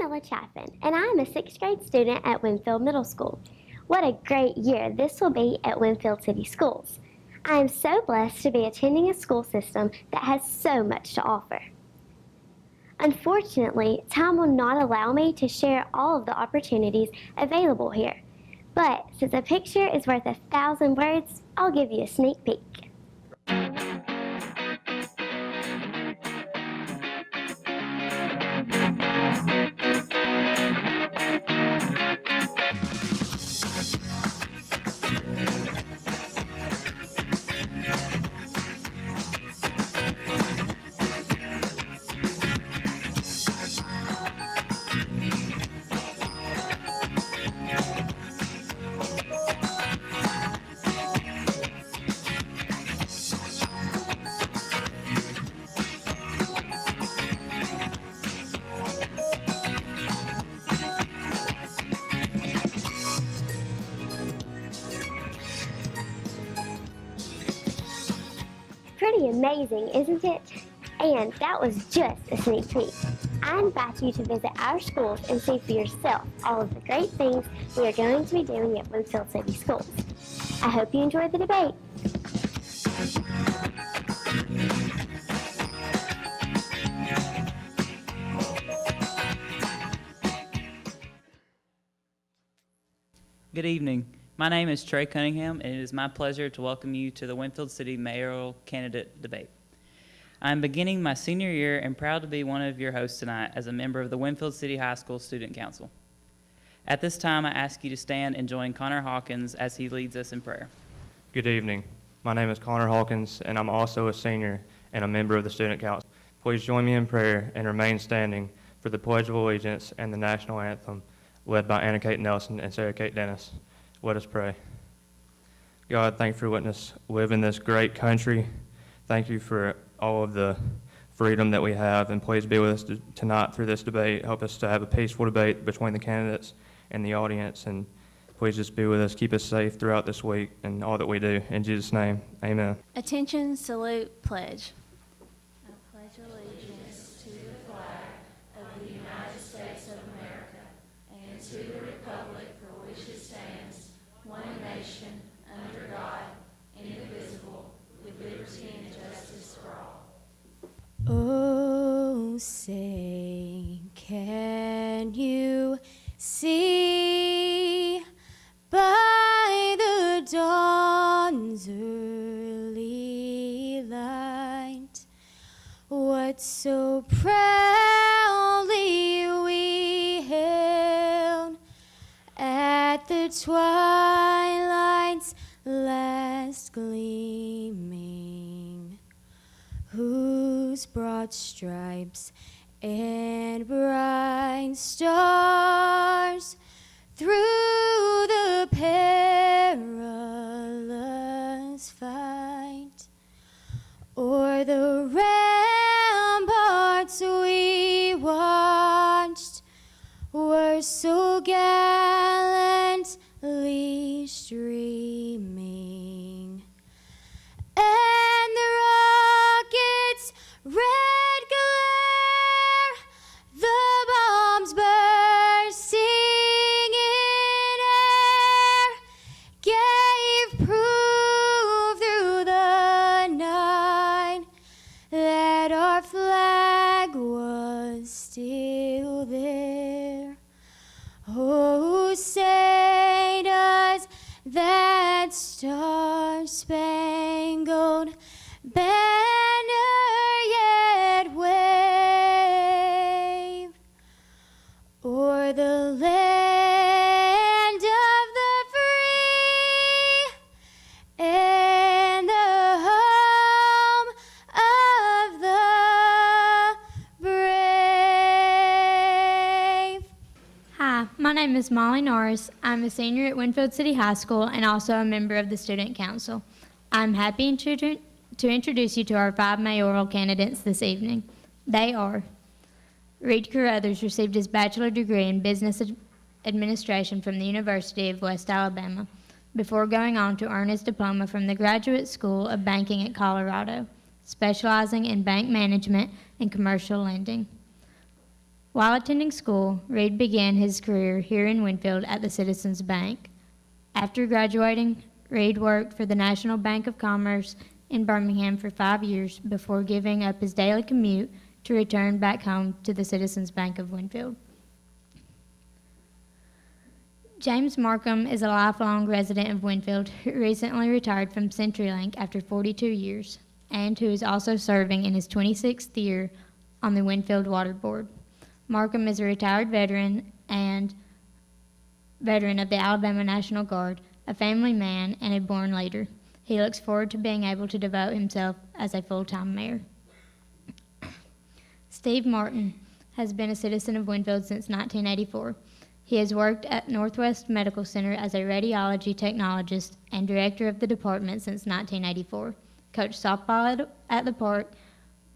Ella Chaffin, and I'm a 6th grade student at Winfield Middle School. What a great year this will be at Winfield City Schools. I am so blessed to be attending a school system that has so much to offer. Unfortunately, time will not allow me to share all of the opportunities available here. But since a picture is worth 1,000 words, I'll give you a sneak peek. Pretty amazing, isn't it? And that was just a sneak peek. I invite you to visit our schools and see for yourself all of the great things we are going to be doing at Winfield City Schools. I hope you enjoyed the debate. Good evening. My name is Trey Cunningham, and it is my pleasure to welcome you to the Winfield City Mayoral Candidate Debate. I am beginning my senior year and proud to be one of your hosts tonight as a member of the Winfield City High School Student Council. At this time, I ask you to stand and join Connor Hawkins as he leads us in prayer. Good evening. My name is Connor Hawkins, and I'm also a senior and a member of the Student Council. Please join me in prayer and remain standing for the Pledge of Allegiance and the National Anthem, led by Anna Kate Nelson and Sarah Kate Dennis. Let us pray. God, thank you for letting us live in this great country. Thank you for all of the freedom that we have, and please be with us tonight through this debate. Help us to have a peaceful debate between the candidates and the audience, and please just be with us. Keep us safe throughout this week and all that we do. In Jesus' name, amen. Attention, salute, pledge. I pledge allegiance to the flag of the United States of America and to the republic for which it stands, one nation, under God, indivisible, with liberty and justice for all. Oh, say, can you see by the dawn's early light what so proudly we hailed at the twilight's last gleaming, whose broad stripes and bright stars through the perilous fight o'er the ramparts we watched were so gallantly streaming, and the rockets' red glare, the bombs bursting in air, gave proof through the night that our flag was still there. Oh, say does that star-spangled banner yet wave o'er the land of the free and the home of the brave? Hi, my name is Molly Norris. I'm a senior at Winfield City High School and also a member of the Student Council. I'm happy to introduce you to our 5 mayoral candidates this evening. They are: Reed Carruthers received his bachelor degree in business administration from the University of West Alabama before going on to earn his diploma from the Graduate School of Banking at Colorado, specializing in bank management and commercial lending. While attending school, Reed began his career here in Winfield at the Citizens Bank. After graduating, Reed worked for the National Bank of Commerce in Birmingham for 5 years before giving up his daily commute to return back home to the Citizens Bank of Winfield. James Markham is a lifelong resident of Winfield who recently retired from CenturyLink after 42 years and who is also serving in his 26th year on the Winfield Water Board. Markham is a retired veteran of the Alabama National Guard, a family man, and a born leader. He looks forward to being able to devote himself as a full-time mayor. Steve Martin has been a citizen of Winfield since 1984. He has worked at Northwest Medical Center as a radiology technologist and director of the department since 1984, coached softball at the park,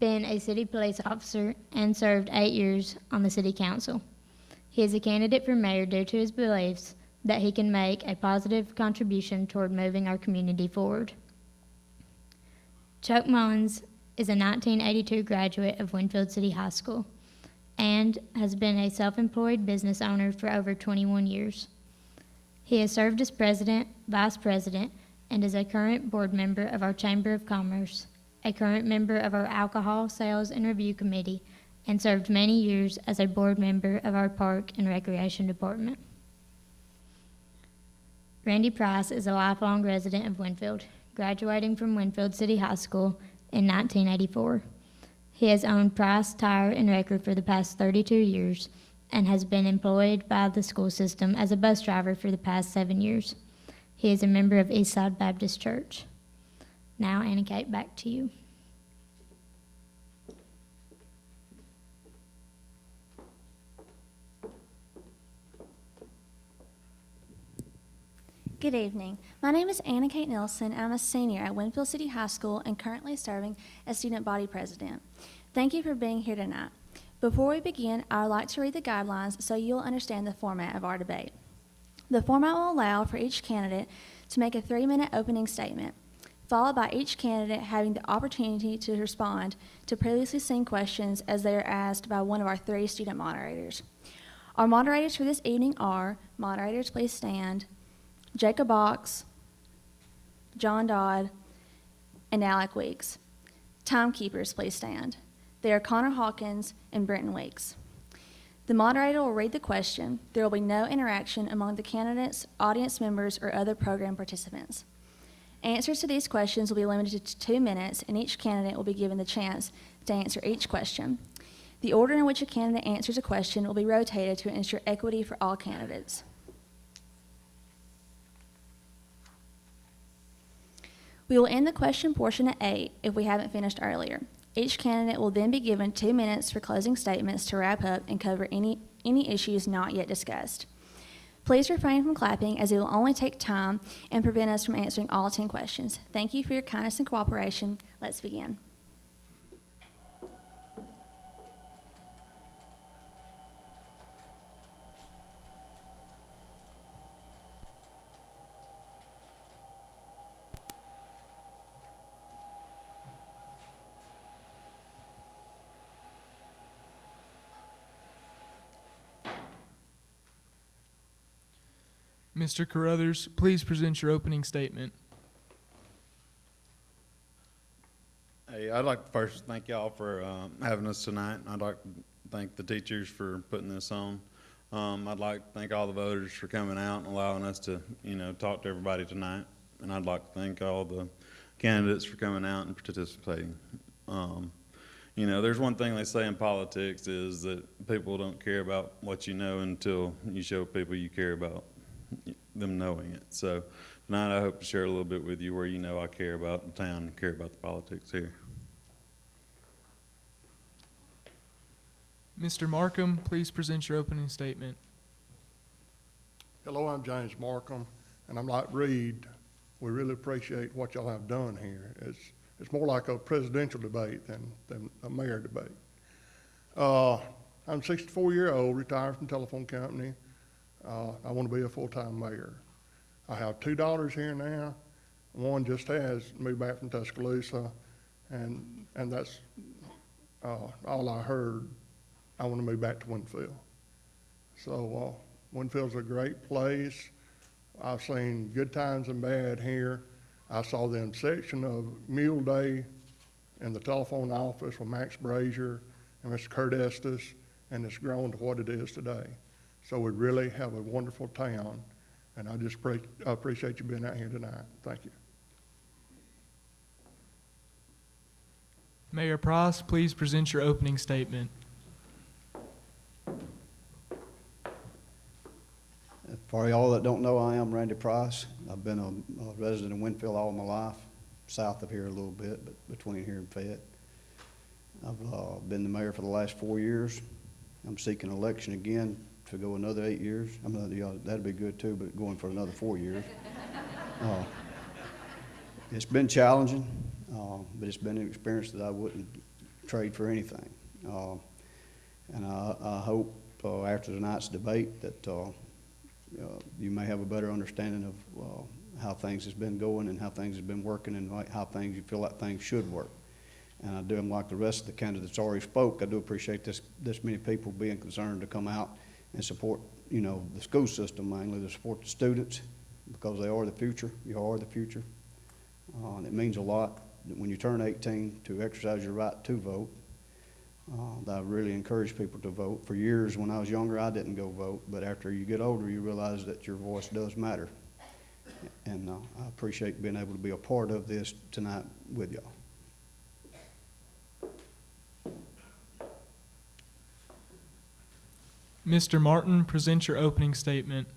been a city police officer, and served 8 years on the city council. He is a candidate for mayor due to his beliefs that he can make a positive contribution toward moving our community forward. Chuck Mullins is a 1982 graduate of Winfield City High School and has been a self-employed business owner for over 21 years. He has served as president, vice president, and is a current board member of our Chamber of Commerce, a current member of our Alcohol Sales and Review Committee, and served many years as a board member of our Park and Recreation Department. Randy Price is a lifelong resident of Winfield, graduating from Winfield City High School in 1984. He has owned Price Tire and Wrecker for the past 32 years and has been employed by the school system as a bus driver for the past 7 years. He is a member of Eastside Baptist Church. Now, Anna Kate, back to you. Good evening. My name is Anna Kate Nelson. I'm a senior at Winfield City High School and currently serving as student body president. Thank you for being here tonight. Before we begin, I would like to read the guidelines so you'll understand the format of our debate. The format will allow for each candidate to make a 3-minute opening statement, followed by each candidate having the opportunity to respond to previously seen questions as they are asked by one of our 3 student moderators. Our moderators for this evening are, moderators please stand, Jacob Box, John Dodd, and Alec Weeks. Timekeepers, please stand. They are Connor Hawkins and Brenton Weeks. The moderator will read the question. There will be no interaction among the candidates, audience members, or other program participants. Answers to these questions will be limited to 2 minutes, and each candidate will be given the chance to answer each question. The order in which a candidate answers a question will be rotated to ensure equity for all candidates. We will end the question portion at 8 if we haven't finished earlier. Each candidate will then be given 2 minutes for closing statements to wrap up and cover any issues not yet discussed. Please refrain from clapping as it will only take time and prevent us from answering all 10 questions. Thank you for your kindness and cooperation. Let's begin. Mr. Carruthers, please present your opening statement. Hey, I'd like to first thank y'all for having us tonight. I'd like to thank the teachers for putting this on. I'd like to thank all the voters for coming out and allowing us to, talk to everybody tonight. And I'd like to thank all the candidates for coming out and participating. There's one thing they say in politics is that people don't care about what you know until you show people you care about them knowing it. So tonight I hope to share a little bit with you where I care about the town and care about the politics here. Mr. Markham, please present your opening statement. Hello, I'm James Markham, and I'm like Reed. We really appreciate what y'all have done here. It's more like a presidential debate than a mayor debate. I'm 64-year-old, retired from telephone company. I want to be a full-time mayor. I have 2 daughters here now. One just has moved back from Tuscaloosa, and that's all I heard I want to move back to Winfield. So Winfield's a great place. I've seen good times and bad here. I saw the inception of Mule Day in the telephone office with Max Brazier and Mr. Kurt Estes, and it's grown to what it is today. So we really have a wonderful town, and I appreciate you being out here tonight. Thank you. Mayor Price, please present your opening statement. For y'all that don't know, I am Randy Price. I've been a resident of Winfield all my life, south of here a little bit, but between here and Fayette. I've been the mayor for the last 4 years. I'm seeking election again to go another 8 years. That'd be good too, but going for another 4 years. It's been challenging, but it's been an experience that I wouldn't trade for anything. And I hope after tonight's debate that you may have a better understanding of how things has been going and how things have been working and how things you feel like things should work. And I do, like the rest of the candidates already spoke, I do appreciate this many people being concerned to come out and support, the school system mainly, to support the students, because they are the future. You are the future. And it means a lot when you turn 18 to exercise your right to vote. I really encourage people to vote. For years, when I was younger, I didn't go vote, but after you get older, you realize that your voice does matter. And I appreciate being able to be a part of this tonight with y'all. Mr. Martin, present your opening statement.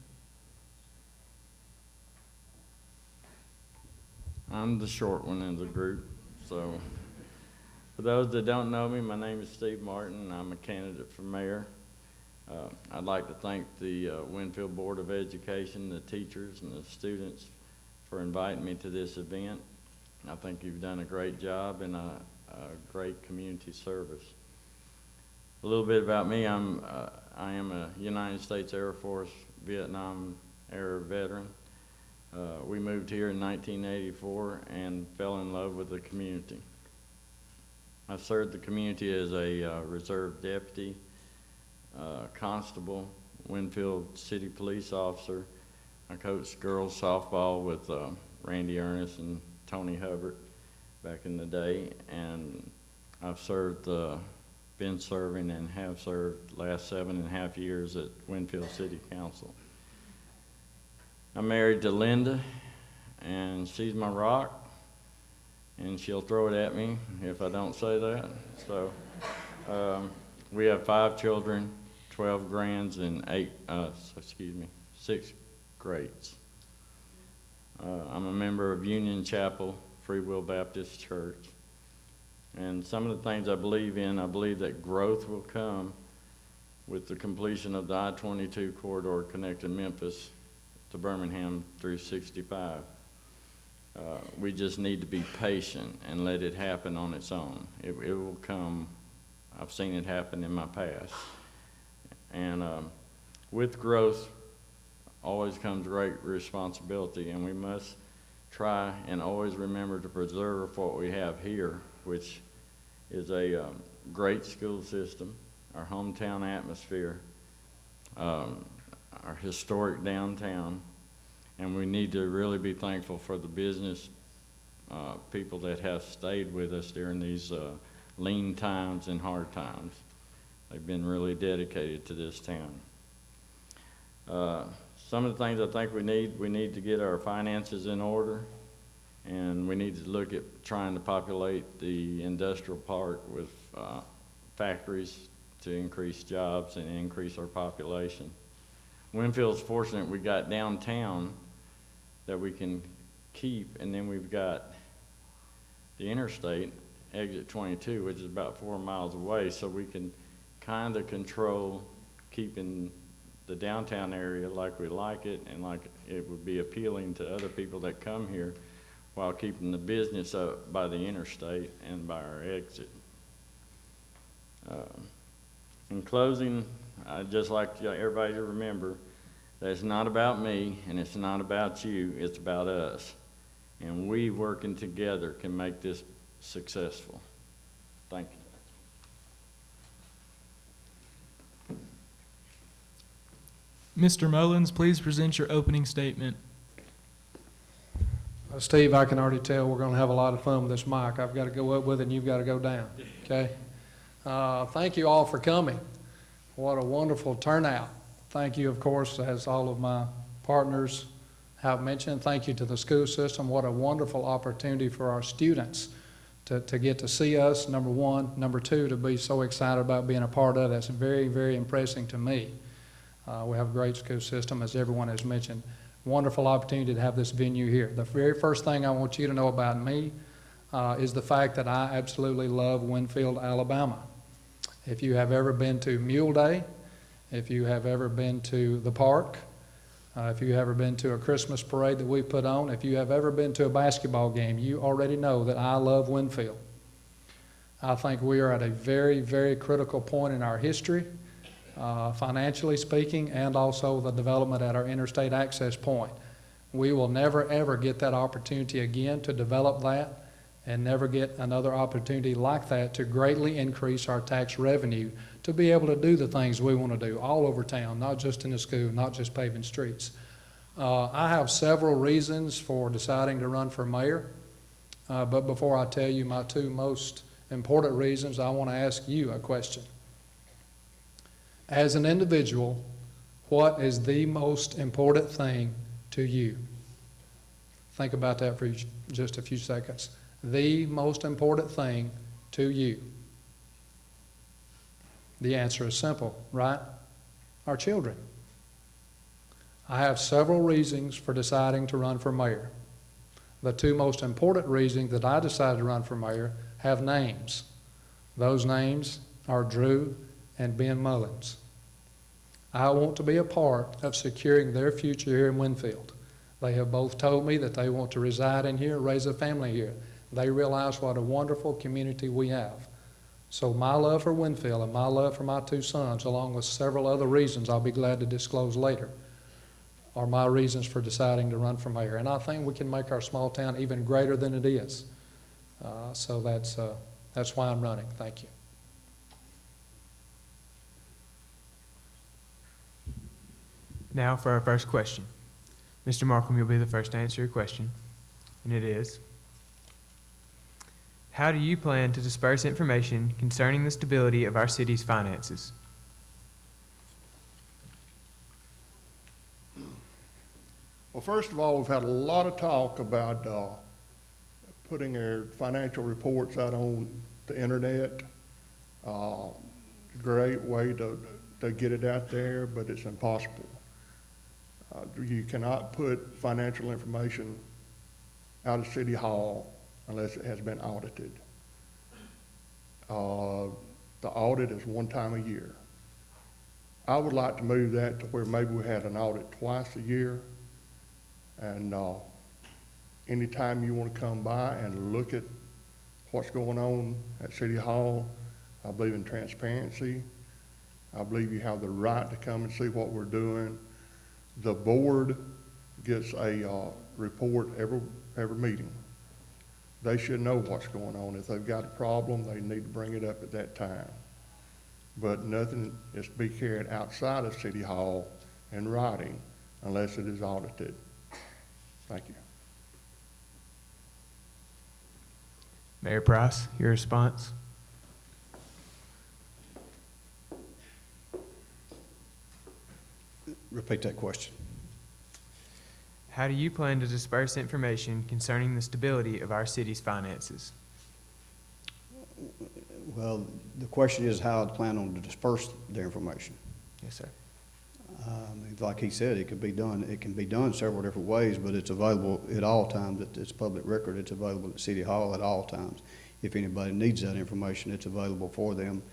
I'm the short one in the group, so for those that don't know me, my name is Steve Martin. I'm a candidate for mayor. I'd like to thank the Winfield Board of Education, the teachers, and the students for inviting me to this event. I think you've done a great job and a great community service. A little bit about me, I am a United States Air Force Vietnam era veteran. We moved here in 1984 and fell in love with the community. I served the community as a reserve deputy, constable, Winfield City Police officer. I coached girls softball with Randy Ernest and Tony Hubbard back in the day, and I've been serving and have served the last 7.5 years at Winfield City Council. I'm married to Linda, and she's my rock, and she'll throw it at me if I don't say that. So we have 5 children, 12 grands, and 6 greats. I'm a member of Union Chapel, Free Will Baptist Church. And some of the things I believe in, I believe that growth will come with the completion of the I-22 corridor connecting Memphis to Birmingham through 65. We just need to be patient and let it happen on its own. It will come. I've seen it happen in my past. And with growth always comes great responsibility, and we must try and always remember to preserve what we have here, which is a great school system, our hometown atmosphere, our historic downtown, and we need to really be thankful for the business people that have stayed with us during these lean times and hard times. They've been really dedicated to this town. Some of the things I think we need to get our finances in order, and we need to look at trying to populate the industrial park with factories to increase jobs and increase our population. Winfield's fortunate we got downtown that we can keep, and then we've got the interstate, exit 22, which is about 4 miles away, so we can kind of control keeping the downtown area like we like it and like it would be appealing to other people that come here, while keeping the business up by the interstate and by our exit. In closing, I'd just like everybody to remember that it's not about me and it's not about you, it's about us. And we working together can make this successful. Thank you. Mr. Mullins, please present your opening statement. Steve, I can already tell we're going to have a lot of fun with this mic. I've got to go up with it and you've got to go down, okay? Thank you all for coming. What a wonderful turnout. Thank you, of course, as all of my partners have mentioned. Thank you to the school system. What a wonderful opportunity for our students to get to see us, number one. Number two, to be so excited about being a part of it. That's very, very impressive to me. We have a great school system, as everyone has mentioned. Wonderful opportunity to have this venue here. The very first thing I want you to know about me is the fact that I absolutely love Winfield, Alabama. If you have ever been to Mule Day, if you have ever been to the park, if you have ever been to a Christmas parade that we put on, if you have ever been to a basketball game, you already know that I love Winfield. I think we are at a very, very critical point in our history, financially speaking, and also the development at our interstate access point. We will never, ever get that opportunity again to develop that and never get another opportunity like that to greatly increase our tax revenue to be able to do the things we want to do all over town, not just in the school, not just paving streets. I have several reasons for deciding to run for mayor, but before I tell you my two most important reasons, I want to ask you a question. As an individual, what is the most important thing to you? Think about that for just a few seconds. The most important thing to you. The answer is simple, right? Our children. I have several reasons for deciding to run for mayor. The two most important reasons that I decided to run for mayor have names. Those names are Drew and Ben Mullins. I want to be a part of securing their future here in Winfield. They have both told me that they want to reside in here, raise a family here. They realize what a wonderful community we have. So my love for Winfield and my love for my two sons, along with several other reasons I'll be glad to disclose later, are my reasons for deciding to run for mayor. And I think we can make our small town even greater than it is. So that's why I'm running. Thank you. Now for our first question. Mr. Markham, you'll be the first to answer your question. And it is, how do you plan to disperse information concerning the stability of our city's finances? Well, first of all, we've had a lot of talk about putting our financial reports out on the internet. Great way to get it out there, but it's impossible. You cannot put financial information out of City Hall unless it has been audited. The audit is one time a year. I would like to move that to where maybe we had an audit twice a year. And anytime you want to come by and look at what's going on at City Hall, I believe in transparency. I believe you have the right to come and see what we're doing. The board gets a report every meeting. They should know what's going on. If they've got a problem, they need to bring it up at that time. But nothing is to be carried outside of City Hall in writing unless it is audited. Thank you. Mayor Price, your response? Repeat that question. How do you plan to disperse information concerning the stability of our city's finances? Well, the question is how I plan on to disperse the information. Yes, sir. Like he said, it could be done. It can be done several different ways, but it's available at all times. It's public record. It's available at City Hall at all times. If anybody needs that information, it's available for them.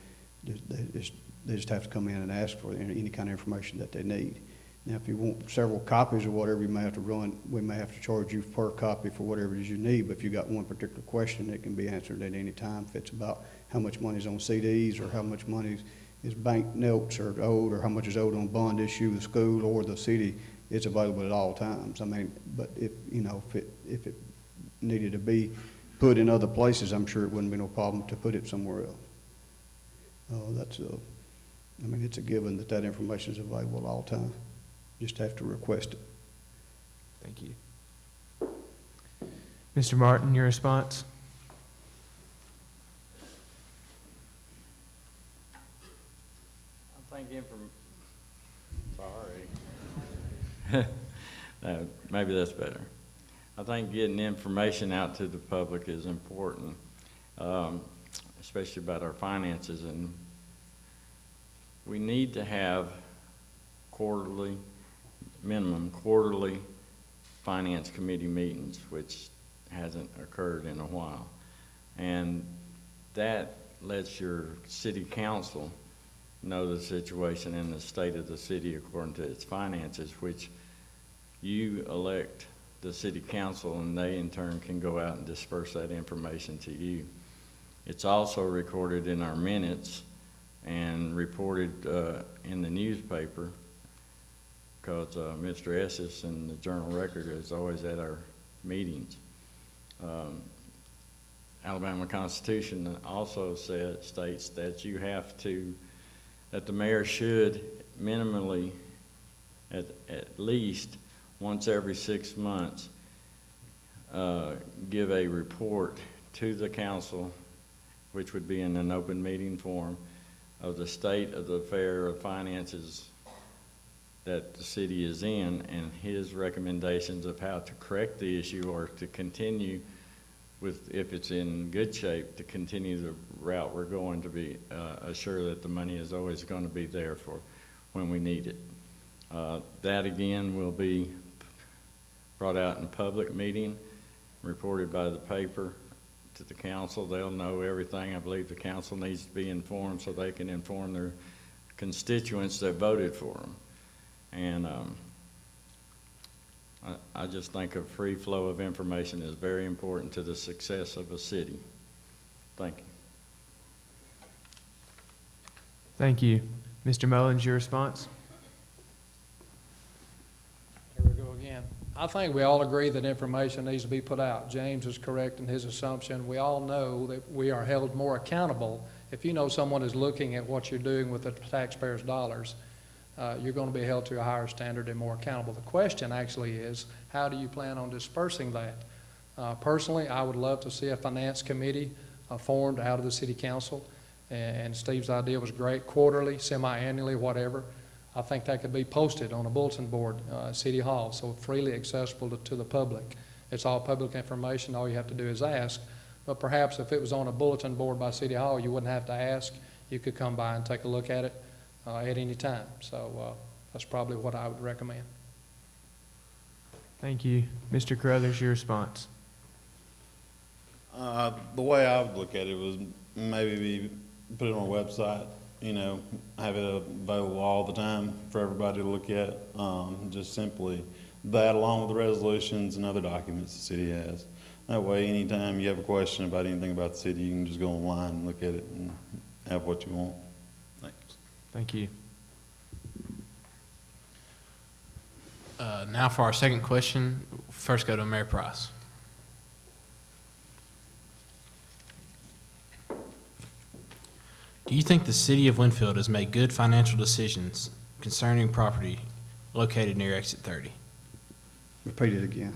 They just have to come in and ask for any kind of information that they need. Now, if you want several copies or whatever, you may have to run. We may have to charge you per copy for whatever it is you need. But if you got one particular question, it can be answered at any time. If it's about how much money is on CDs or how much money is bank notes or owed, or how much is owed on bond issue, the school or the city, it's available at all times. I mean, but if it needed to be put in other places, I'm sure it wouldn't be no problem to put it somewhere else. I mean, it's a given that information is available at all times. Just have to request it. Thank you. Mr. Martin, your response? I'm thinking sorry. No, maybe that's better. I think getting information out to the public is important, especially about our finances, and we need to have minimum quarterly finance committee meetings, which hasn't occurred in a while. And that lets your city council know the situation in the state of the city according to its finances, which you elect the city council, and they in turn can go out and disperse that information to you. It's also recorded in our minutes and reported in the newspaper, because Mr. Esses in the Journal Record is always at our meetings. Alabama Constitution also states that that the mayor should minimally, at least once every 6 months, give a report to the council, which would be in an open meeting form, of the state of the affair of finances that the city is in, and his recommendations of how to correct the issue or to continue with, if it's in good shape, to continue the route we're going, to be assure that the money is always going to be there for when we need it. That again will be brought out in public meeting, reported by the paper to the council. They'll know everything. I believe the council needs to be informed so they can inform their constituents that voted for them. And I just think a free flow of information is very important to the success of a city. Thank you. Thank you. Mr. Mullins, your response? Here we go again. I think we all agree that information needs to be put out. James is correct in his assumption. We all know that we are held more accountable. If you know someone is looking at what you're doing with the taxpayers' dollars, you're going to be held to a higher standard and more accountable. The question actually is, how do you plan on dispersing that? Personally, I would love to see a finance committee formed out of the city council, and Steve's idea was great, quarterly, semi-annually, whatever. I think that could be posted on a bulletin board, City Hall, so freely accessible to the public. It's all public information. All you have to do is ask. But perhaps if it was on a bulletin board by City Hall, you wouldn't have to ask. You could come by and take a look at it at any time. So that's probably what I would recommend. Thank you. Mr. Carruthers, your response? The way I would look at it was maybe put it on a website, have it available all the time for everybody to look at. Just simply that, along with the resolutions and other documents the city has. That way, anytime you have a question about anything about the city, you can just go online and look at it and have what you want. Thanks. Thank you. Now for our second question, first go to Mayor Price. Do you think the city of Winfield has made good financial decisions concerning property located near Exit 30? Repeat it again.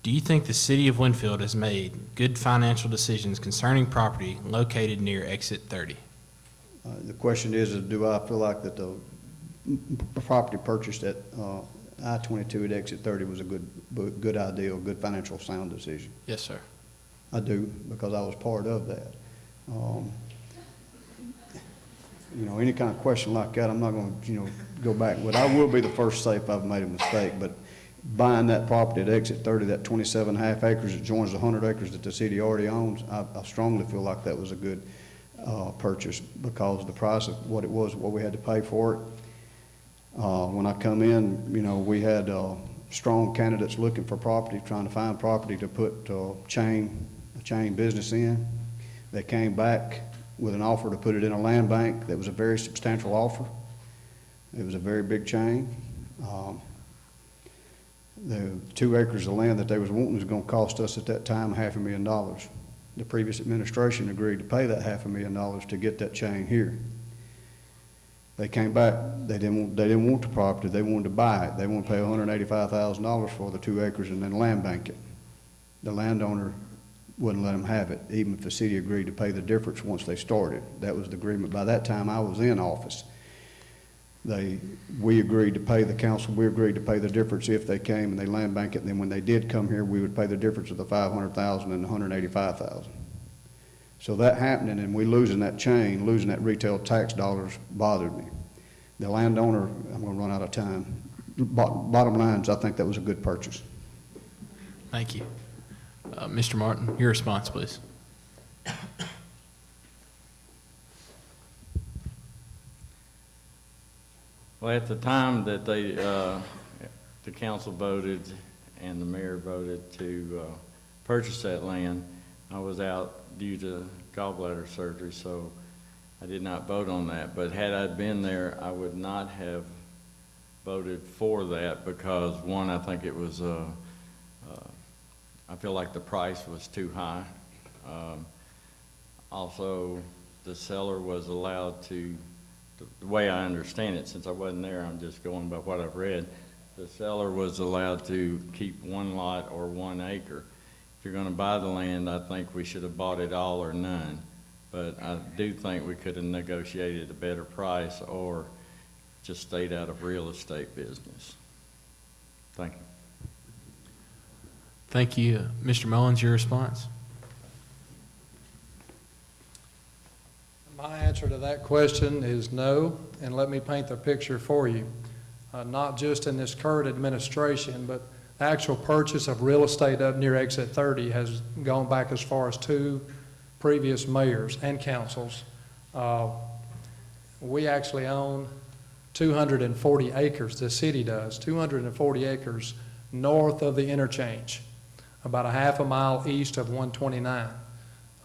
Do you think the city of Winfield has made good financial decisions concerning property located near Exit 30? The question is do I feel like that the property purchased at I-22 at Exit 30 was a good idea, a good financial sound decision? Yes, sir. I do, because I was part of that. Any kind of question like that, I'm not going to, go back. But I will be the first to say if I've made a mistake. But buying that property at Exit 30, that 27.5 acres that joins the 100 acres that the city already owns, I strongly feel like that was a good purchase, because of the price of what it was, what we had to pay for it. When I come in, we had strong candidates looking for property, trying to find property to put a chain business in. They came back with an offer to put it in a land bank. That was a very substantial offer. It was a very big chain. The 2 acres of land that they was wanting was going to cost us at that time $500,000. The previous administration agreed to pay that $500,000 to get that chain here. They came back, they didn't want the property, they wanted to buy it. They wanted to pay $185,000 for the 2 acres and then land bank it. The landowner wouldn't let them have it, even if the city agreed to pay the difference once they started. That was the agreement. By that time, I was in office. We agreed to pay the council, we agreed to pay the difference if they came and they land bank it, and then when they did come here, we would pay the difference of the $500,000 and the $185,000. So that happening and we losing that chain, losing that retail tax dollars bothered me. The landowner, I'm gonna run out of time. Bottom line is I think that was a good purchase. Thank you. Mr. Martin, your response, please. Well, at the time that the council voted and the mayor voted to purchase that land, I was out due to gallbladder surgery, so I did not vote on that. But had I been there, I would not have voted for that because, one, I think it was, I feel like the price was too high. Also, the seller was allowed to, the way I understand it, since I wasn't there, I'm just going by what I've read, the seller was allowed to keep 1 lot or 1 acre. If you're going to buy the land, I think we should have bought it all or none. But I do think we could have negotiated a better price or just stayed out of real estate business. Thank you. Thank you. Mr. Mullins, your response. My answer to that question is no, and let me paint the picture for you. Not just in this current administration, but the actual purchase of real estate up near Exit 30 has gone back as far as 2 previous mayors and councils. We actually own 240 acres, the city does, 240 acres north of the interchange, about a half a mile east of 129.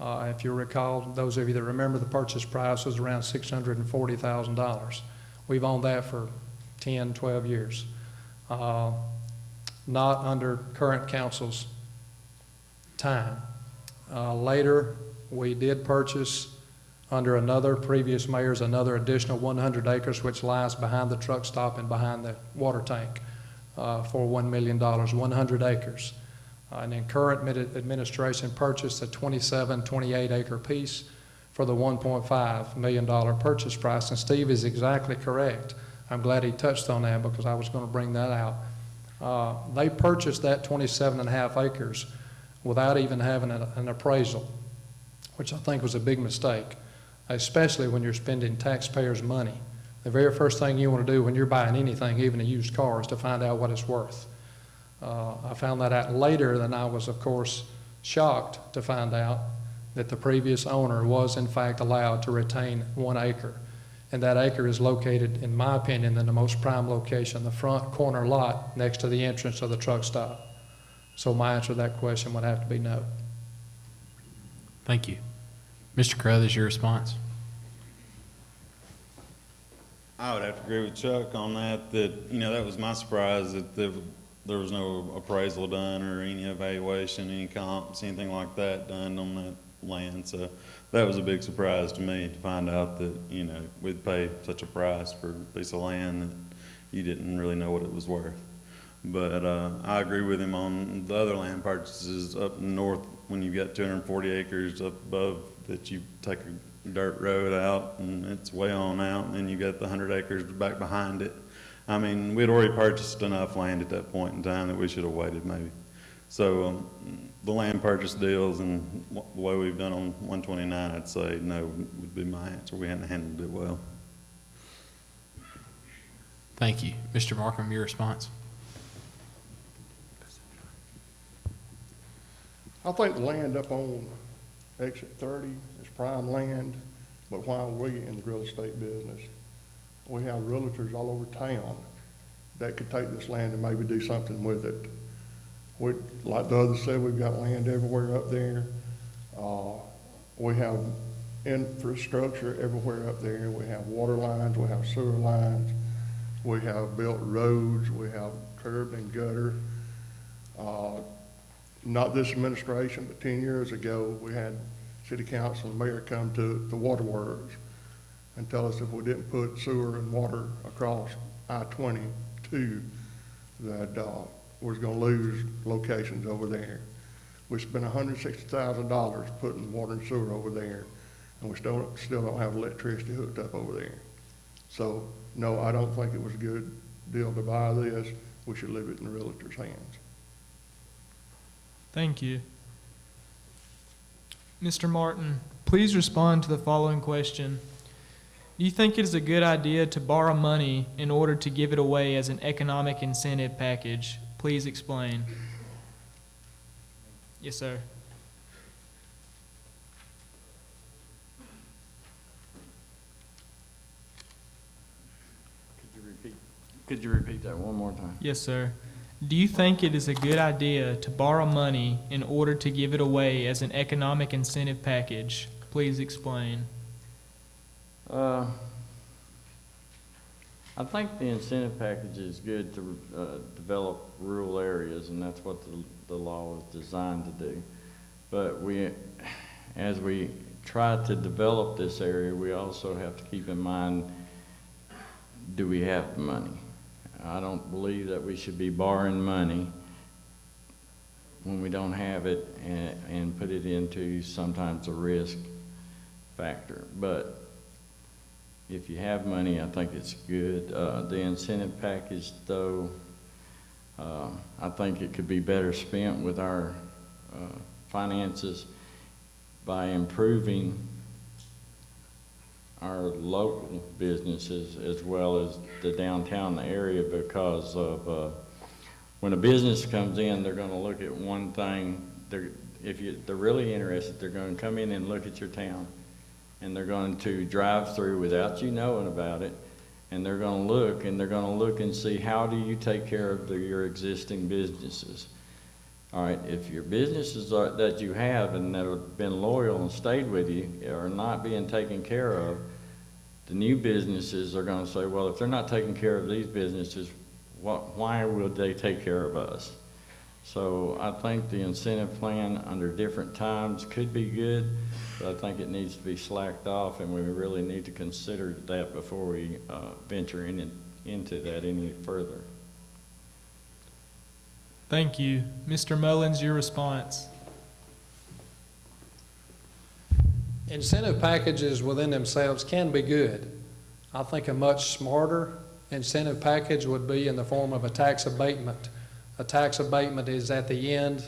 If you recall, those of you that remember, the purchase price was around $640,000. We've owned that for 10, 12 years. Not under current council's time. Later, we did purchase under another previous mayor's another additional 100 acres, which lies behind the truck stop and behind the water tank for $1 million, 100 acres. And then current administration purchased a 27, 28 acre piece for the $1.5 million purchase price. And Steve is exactly correct. I'm glad he touched on that because I was going to bring that out. They purchased that 27.5 acres without even having an appraisal, which I think was a big mistake, especially when you're spending taxpayers' money. The very first thing you want to do when you're buying anything, even a used car, is to find out what it's worth. I found that out later, and I was, of course, shocked to find out that the previous owner was, in fact, allowed to retain 1 acre. And that acre is located, in my opinion, in the most prime location, the front corner lot next to the entrance of the truck stop. So my answer to that question would have to be no. Thank you. Mr. Carruthers, your response. I would have to agree with Chuck on that, that was my surprise that there was no appraisal done or any evaluation, any comps, anything like that done on that land. So that was a big surprise to me to find out that, we'd pay such a price for a piece of land that you didn't really know what it was worth. But I agree with him on the other land purchases up north when you've got 240 acres up above that you take a dirt road out and it's way on out, and then you got the 100 acres back behind it. I mean, we'd already purchased enough land at that point in time that we should have waited maybe. So the land purchase deals and the way we've done on 129, I'd say no would be my answer. We hadn't handled it well. Thank you. Mr. Markham, your response. I think the land up on Exit 30 is prime land, but why are we in the real estate business? We have realtors all over town that could take this land and maybe do something with it. Like the others said, we've got land everywhere up there. We have infrastructure everywhere up there. We have water lines, we have sewer lines, we have built roads, we have curb and gutter. Not this administration, but 10 years ago, we had city council and mayor come to the waterworks. and tell us if we didn't put sewer and water across I-22 that was gonna lose locations over there. We spent $160,000 putting water and sewer over there, and we still don't have electricity hooked up over there. So, no, I don't think it was a good deal to buy this. We should leave it in the realtor's hands. Thank you. Mr. Martin, please respond to the following question. Do you think it is a good idea to borrow money in order to give it away as an economic incentive package? Please explain. Yes, sir. Could you repeat that one more time? Yes, sir. Do you think it is a good idea to borrow money in order to give it away as an economic incentive package? Please explain. I think the incentive package is good to develop rural areas, and that's what the law is designed to do. But as we try to develop this area, we also have to keep in mind, do we have the money? I don't believe that we should be borrowing money when we don't have it and put it into sometimes a risk factor. But if you have money, I think it's good. The incentive package, though, I think it could be better spent with our finances by improving our local businesses as well as the downtown area, because of when a business comes in, they're going to look at one thing. If they're really interested, they're going to come in and look at your town, and they're going to drive through without you knowing about it, and they're going to look and see, how do you take care of your existing businesses? All right, if your businesses that you have and that have been loyal and stayed with you are not being taken care of, the new businesses are going to say, well, if they're not taking care of these businesses, why would they take care of us? So I think the incentive plan under different times could be good, but I think it needs to be slacked off, and we really need to consider that before we venture into that any further. Thank you. Mr. Mullins, your response. Incentive packages within themselves can be good. I think a much smarter incentive package would be in the form of a tax abatement. A tax abatement is at the end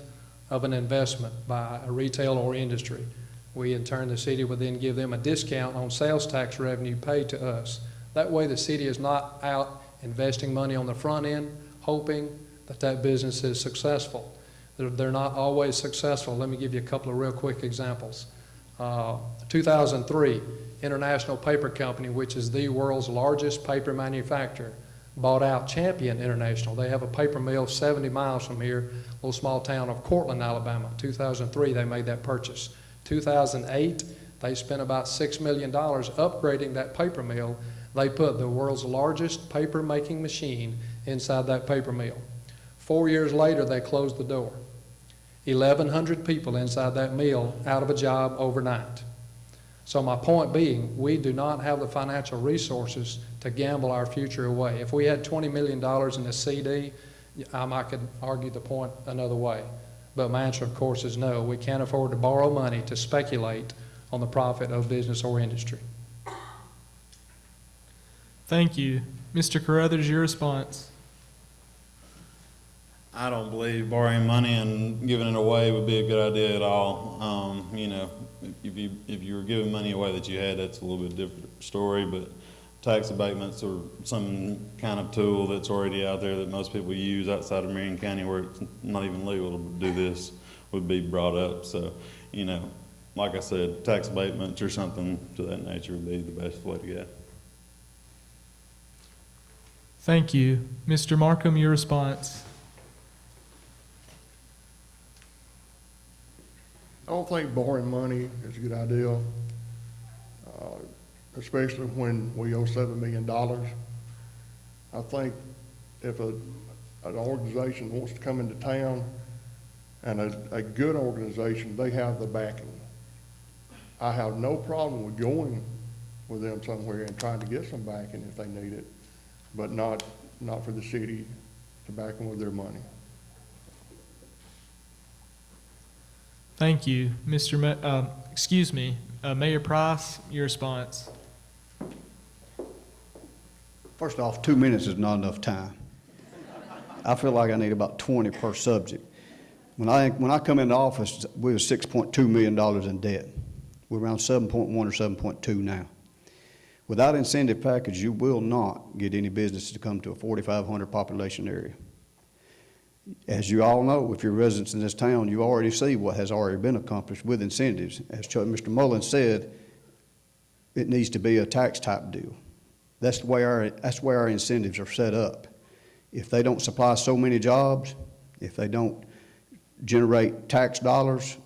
of an investment by a retail or industry. We, in turn, the city would then give them a discount on sales tax revenue paid to us. That way the city is not out investing money on the front end, hoping that business is successful. They're not always successful. Let me give you a couple of real quick examples. 2003, International Paper Company, which is the world's largest paper manufacturer, bought out Champion International. They have a paper mill 70 miles from here, little small town of Cortland, Alabama. 2003, they made that purchase. 2008, they spent about $6 million upgrading that paper mill. They put the world's largest paper making machine inside that paper mill. 4 years later, they closed the door. 1,100 people inside that mill out of a job overnight. So my point being, we do not have the financial resources to gamble our future away. If we had $20 million in a CD, I could argue the point another way. But my answer, of course, is no. We can't afford to borrow money to speculate on the profit of business or industry. Thank you. Mr. Carruthers, your response. I don't believe borrowing money and giving it away would be a good idea at all. You know, if you were giving money away that you had, that's a little bit different story, but tax abatements are some kind of tool that's already out there that most people use outside of Marion County, where it's not even legal to do this, would be brought up. So, you know, like I said, tax abatements or something to that nature would be the best way to go. Thank you. Mr. Markham, your response. I don't think borrowing money is a good idea, especially when we owe $7 million. I think if an organization wants to come into town, and a good organization, they have the backing. I have no problem with going with them somewhere and trying to get some backing if they need it, but not for the city to back them with their money. Thank you, Mayor Price, your response. First off, 2 minutes is not enough time. I feel like I need about 20 per subject. When I come into office, we were $6.2 million in debt. We're around 7.1 or 7.2 now. Without incentive package, you will not get any business to come to a 4,500 population area. As you all know, if you're residents in this town, you already see what has already been accomplished with incentives. As Mr. Mullins said, it needs to be a tax type deal. That's the way our incentives are set up. If they don't supply so many jobs, if they don't generate tax dollars,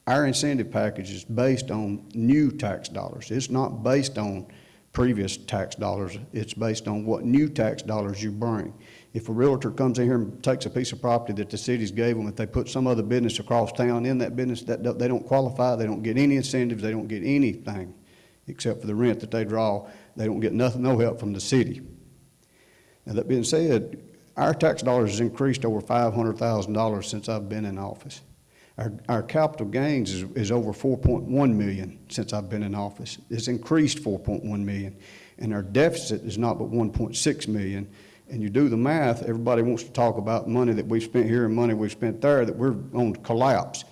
our incentive package is based on new tax dollars. It's not based on previous tax dollars. It's based on what new tax dollars you bring. If a realtor comes in here and takes a piece of property that the city's gave them, if they put some other business across town in that business, that they don't qualify, they don't get any incentives, they don't get anything except for the rent that they draw. They don't get nothing, no help from the city. Now, that being said, our tax dollars has increased over $500,000 since I've been in office. Our capital gains is over $4.1 million since I've been in office. It's increased $4.1 million, and our deficit is not but $1.6 million. And you do the math, everybody wants to talk about money that we've spent here and money we've spent there, that we're on collapse.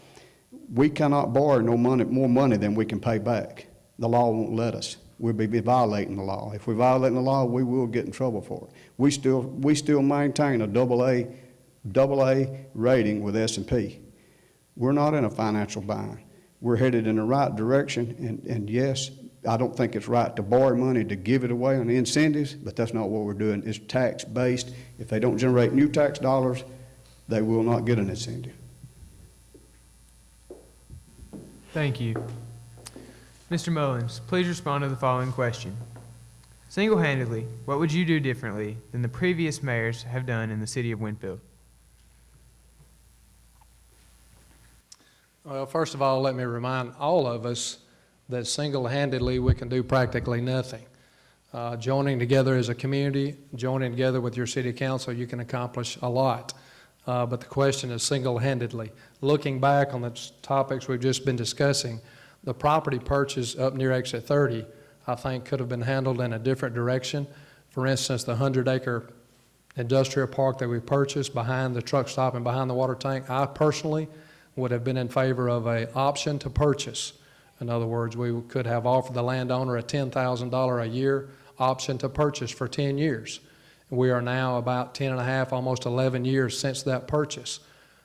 We cannot borrow more money than we can pay back. The law won't let us. We'll be violating the law. If we violate the law, we will get in trouble for it. We still maintain a double A rating with S&P. We're not in a financial bind. We're headed in the right direction, and yes, I don't think it's right to borrow money to give it away on the incentives, but that's not what we're doing. It's tax-based. If they don't generate new tax dollars, they will not get an incentive. Thank you. Mr. Mullins, please respond to the following question. Single-handedly, what would you do differently than the previous mayors have done in the city of Winfield? Well, first of all, let me remind all of us that single-handedly we can do practically nothing. Joining together as a community, joining together with your city council, you can accomplish a lot. But the question is single-handedly. Looking back on the topics we've just been discussing, the property purchase up near Exit 30, I think, could have been handled in a different direction. For instance, the 100-acre industrial park that we purchased behind the truck stop and behind the water tank, I personally would have been in favor of an option to purchase. In other words, we could have offered the landowner a $10,000 a year option to purchase for 10 years. We are now about 10 and a half, almost 11 years since that purchase.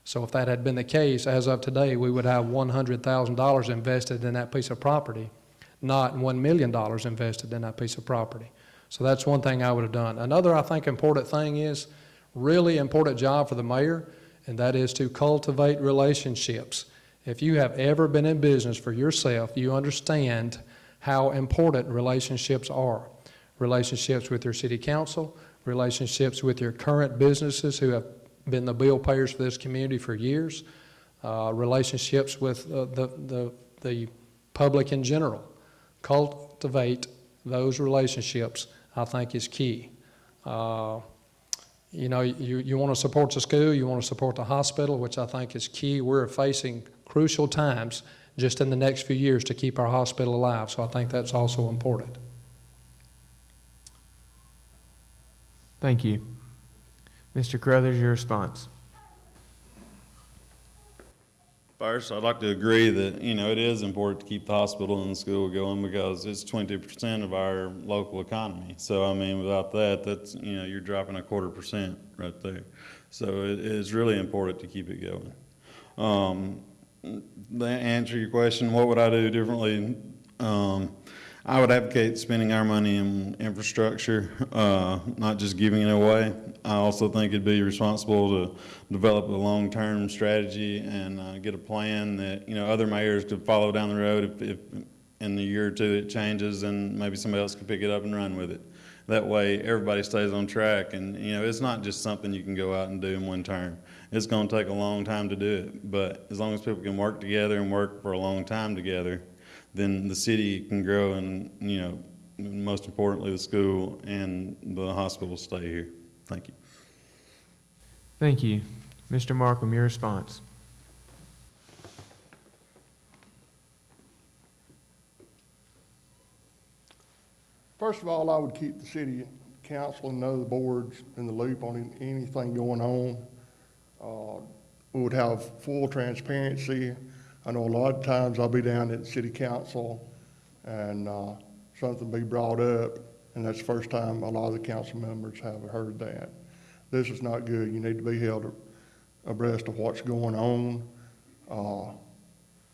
So if that had been the case, as of today, we would have $100,000 invested in that piece of property, not $1 million invested in that piece of property. So that's one thing I would have done. Another, I think, important thing is, really important job for the mayor, and that is to cultivate relationships. If you have ever been in business for yourself, you understand how important relationships are. Relationships with your city council, relationships with your current businesses who have been the bill payers for this community for years, relationships with the public in general. Cultivate those relationships, I think, is key. You know, you want to support the school, you want to support the hospital, which I think is key. We're facing crucial times just in the next few years to keep our hospital alive, so I think that's also important. Thank you. Mr. Carruthers, your response. First, I'd like to agree that, you know, it is important to keep the hospital and the school going because it's 20% of our local economy. So, I mean, without that, that's, you know, you're dropping 0.25% right there. So it is really important to keep it going. To answer your question, what would I do differently? I would advocate spending our money in infrastructure, not just giving it away. I also think it'd be responsible to develop a long-term strategy and get a plan that, you know, other mayors could follow down the road if in a year or two it changes and maybe somebody else could pick it up and run with it. That way everybody stays on track, and, you know, it's not just something you can go out and do in one term. It's going to take a long time to do it, but as long as people can work together and work for a long time together, then the city can grow, and most importantly, the school and the hospital stay here. Thank you. Thank you. Mr. Markham, your response. First of all, I would keep the city council and other boards in the loop on anything going on. We would have full transparency. I know a lot of times I'll be down at the city council and something be brought up, and that's the first time a lot of the council members have heard that. This is not good. You need to be held abreast of what's going on.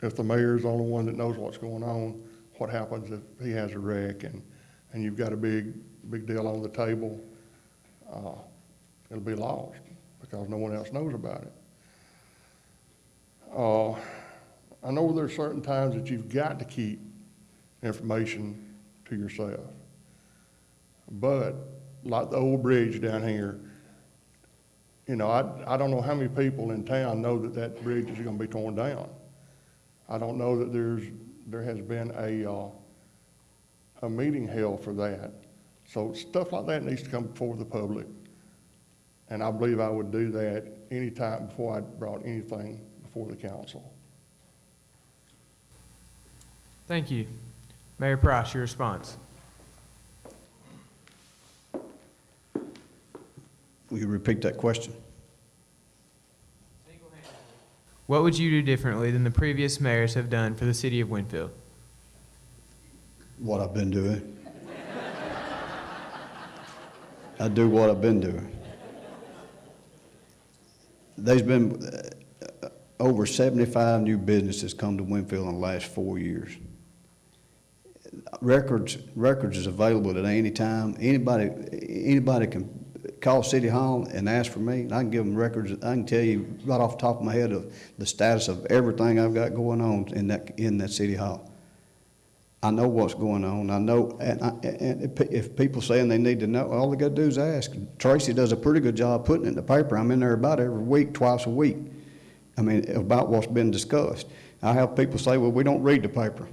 If the mayor's the only one that knows what's going on, what happens if he has a wreck and you've got a big deal on the table, it'll be lost because no one else knows about it. I know there's certain times that you've got to keep information to yourself. But like the old bridge down here, I don't know how many people in town know that bridge is going to be torn down. I don't know that there has been a meeting held for that. So stuff like that needs to come before the public. And I believe I would do that any time before I brought anything before the council. Thank you. Mayor Price, your response. Will you repeat that question? What would you do differently than the previous mayors have done for the city of Winfield? What I've been doing. I do what I've been doing. There's been over 75 new businesses come to Winfield in the last 4 years. Records is available at any time. Anybody can call City Hall and ask for me, and I can give them records. I can tell you right off the top of my head of the status of everything I've got going on in that City Hall. I know what's going on. I know, and if people saying they need to know, all they got to do is ask. Tracy does a pretty good job putting it in the paper. I'm in there about every week, twice a week. About what's been discussed. I have people say, well, we don't read the paper.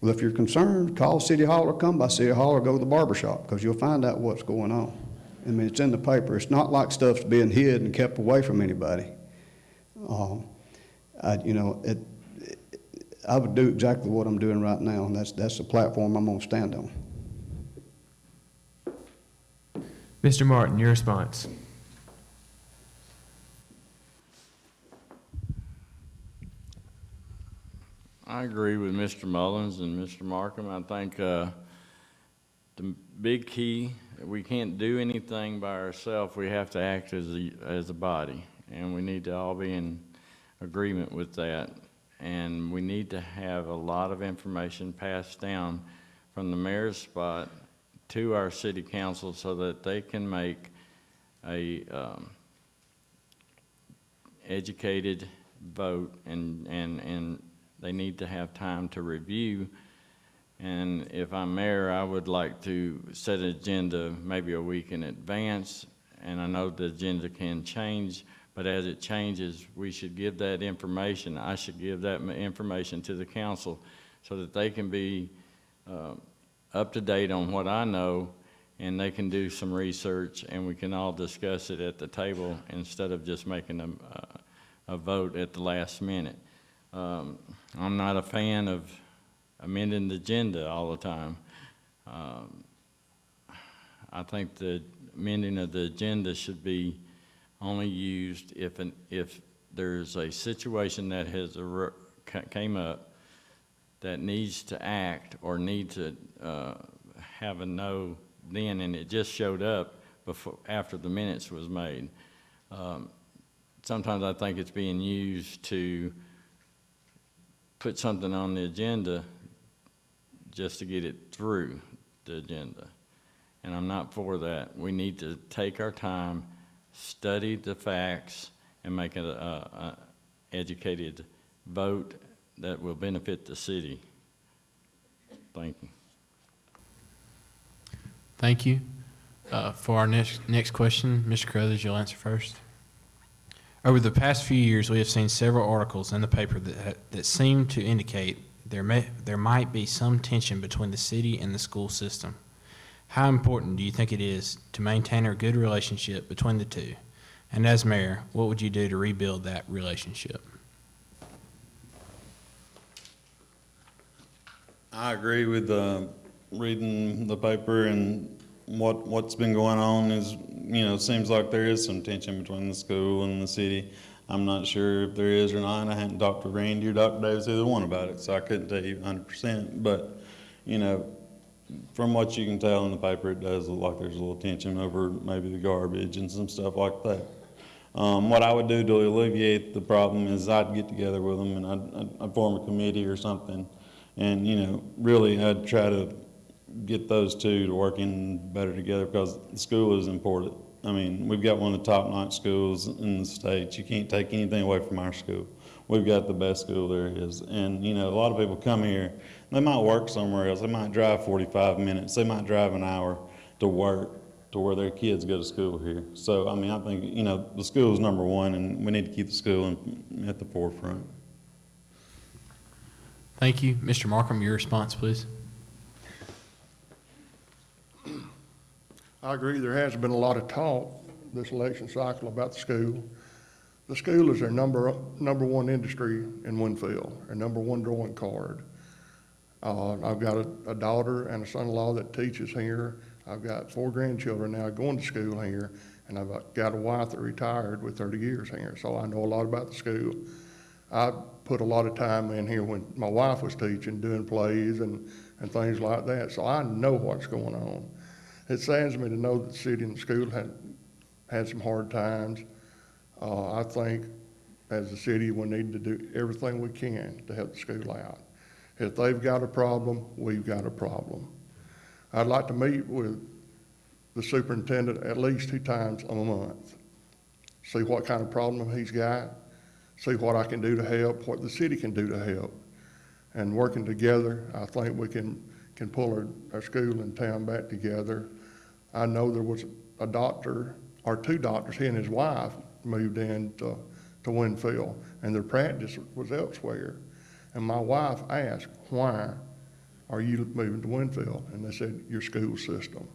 Well, if you're concerned, call City Hall or come by City Hall or go to the barber shop because you'll find out what's going on. It's in the paper. It's not like stuff's being hid and kept away from anybody. I would do exactly what I'm doing right now, and that's the platform I'm going to stand on. Mr. Martin, your response. I agree with Mr. Mullins and Mr. Markham. I think the big key, we can't do anything by ourselves. We have to act as a body, and we need to all be in agreement with that. And we need to have a lot of information passed down from the mayor's spot to our city council so that they can make a educated vote, and they need to have time to review. And if I'm mayor, I would like to set an agenda maybe a week in advance, and I know the agenda can change, but as it changes, we should give that information. I should give that information to the council so that they can be up to date on what I know, and they can do some research, and we can all discuss it at the table instead of just making a vote at the last minute. I'm not a fan of amending the agenda all the time. I think the amending of the agenda should be only used if there's a situation that has came up that needs to act or need to have a no then, and it just showed up after the minutes was made. Sometimes I think it's being used to put something on the agenda just to get it through the agenda, and I'm not for that. We need to take our time, study the facts, and make an educated vote that will benefit the city. Thank you. Thank you. For our next question, Mr. Carruthers, you'll answer first. Over the past few years, we have seen several articles in the paper that seem to indicate there might be some tension between the city and the school system. How important do you think it is to maintain a good relationship between the two? And as mayor, what would you do to rebuild that relationship? I agree with reading the paper and what's been going on is, it seems like there is some tension between the school and the city. I'm not sure if there is or not. I hadn't talked to Randy or Dr. Davis, either one about it, so I couldn't tell you 100%. But, from what you can tell in the paper, it does look like there's a little tension over maybe the garbage and some stuff like that. What I would do to alleviate the problem is I'd get together with them and I'd form a committee or something. And, really I'd try to get those two to working better together because the school is important. I mean, we've got one of the top-notch schools in the state. You can't take anything away from our school. We've got the best school there is. And, a lot of people come here, they might work somewhere else. They might drive 45 minutes. They might drive an hour to work to where their kids go to school here. So, I think, the school is number one, and we need to keep the school at the forefront. Thank you. Mr. Markham, your response, please. I agree, there has been a lot of talk this election cycle about the school. The school is their number one industry in Winfield, their number one drawing card. I've got a daughter and a son-in-law that teaches here. I've got 4 grandchildren now going to school here, and I've got a wife that retired with 30 years here, so I know a lot about the school. I put a lot of time in here when my wife was teaching, doing plays and things like that, so I know what's going on. It saddens me to know that the city and the school had some hard times. I think as a city we need to do everything we can to help the school out. If they've got a problem, we've got a problem. I'd like to meet with the superintendent at least 2 times a month, see what kind of problem he's got, see what I can do to help, what the city can do to help. And working together, I think we can pull our school and town back together. I know there was a doctor or 2 doctors, he and his wife moved in to Winfield, and their practice was elsewhere. And my wife asked, why are you moving to Winfield? And they said, your school system.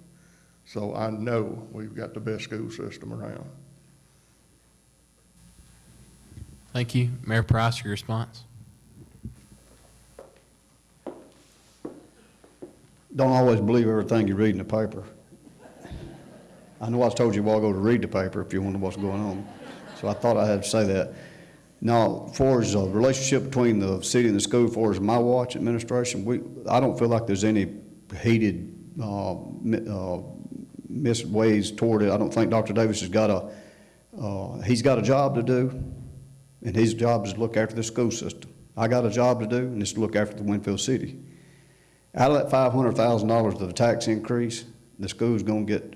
So I know we've got the best school system around. Thank you. Mayor Price, your response. Don't always believe everything you read in the paper. I know I told you a while ago to read the paper if you wonder what's going on. So I thought I had to say that. Now, as far as the relationship between the city and the school, as far as my watch administration, I don't feel like there's any heated missed ways toward it. I don't think Dr. Davis has got he's got a job to do, and his job is to look after the school system. I got a job to do, and it's to look after the Winfield city. Out of that $500,000 of the tax increase, the school's going to get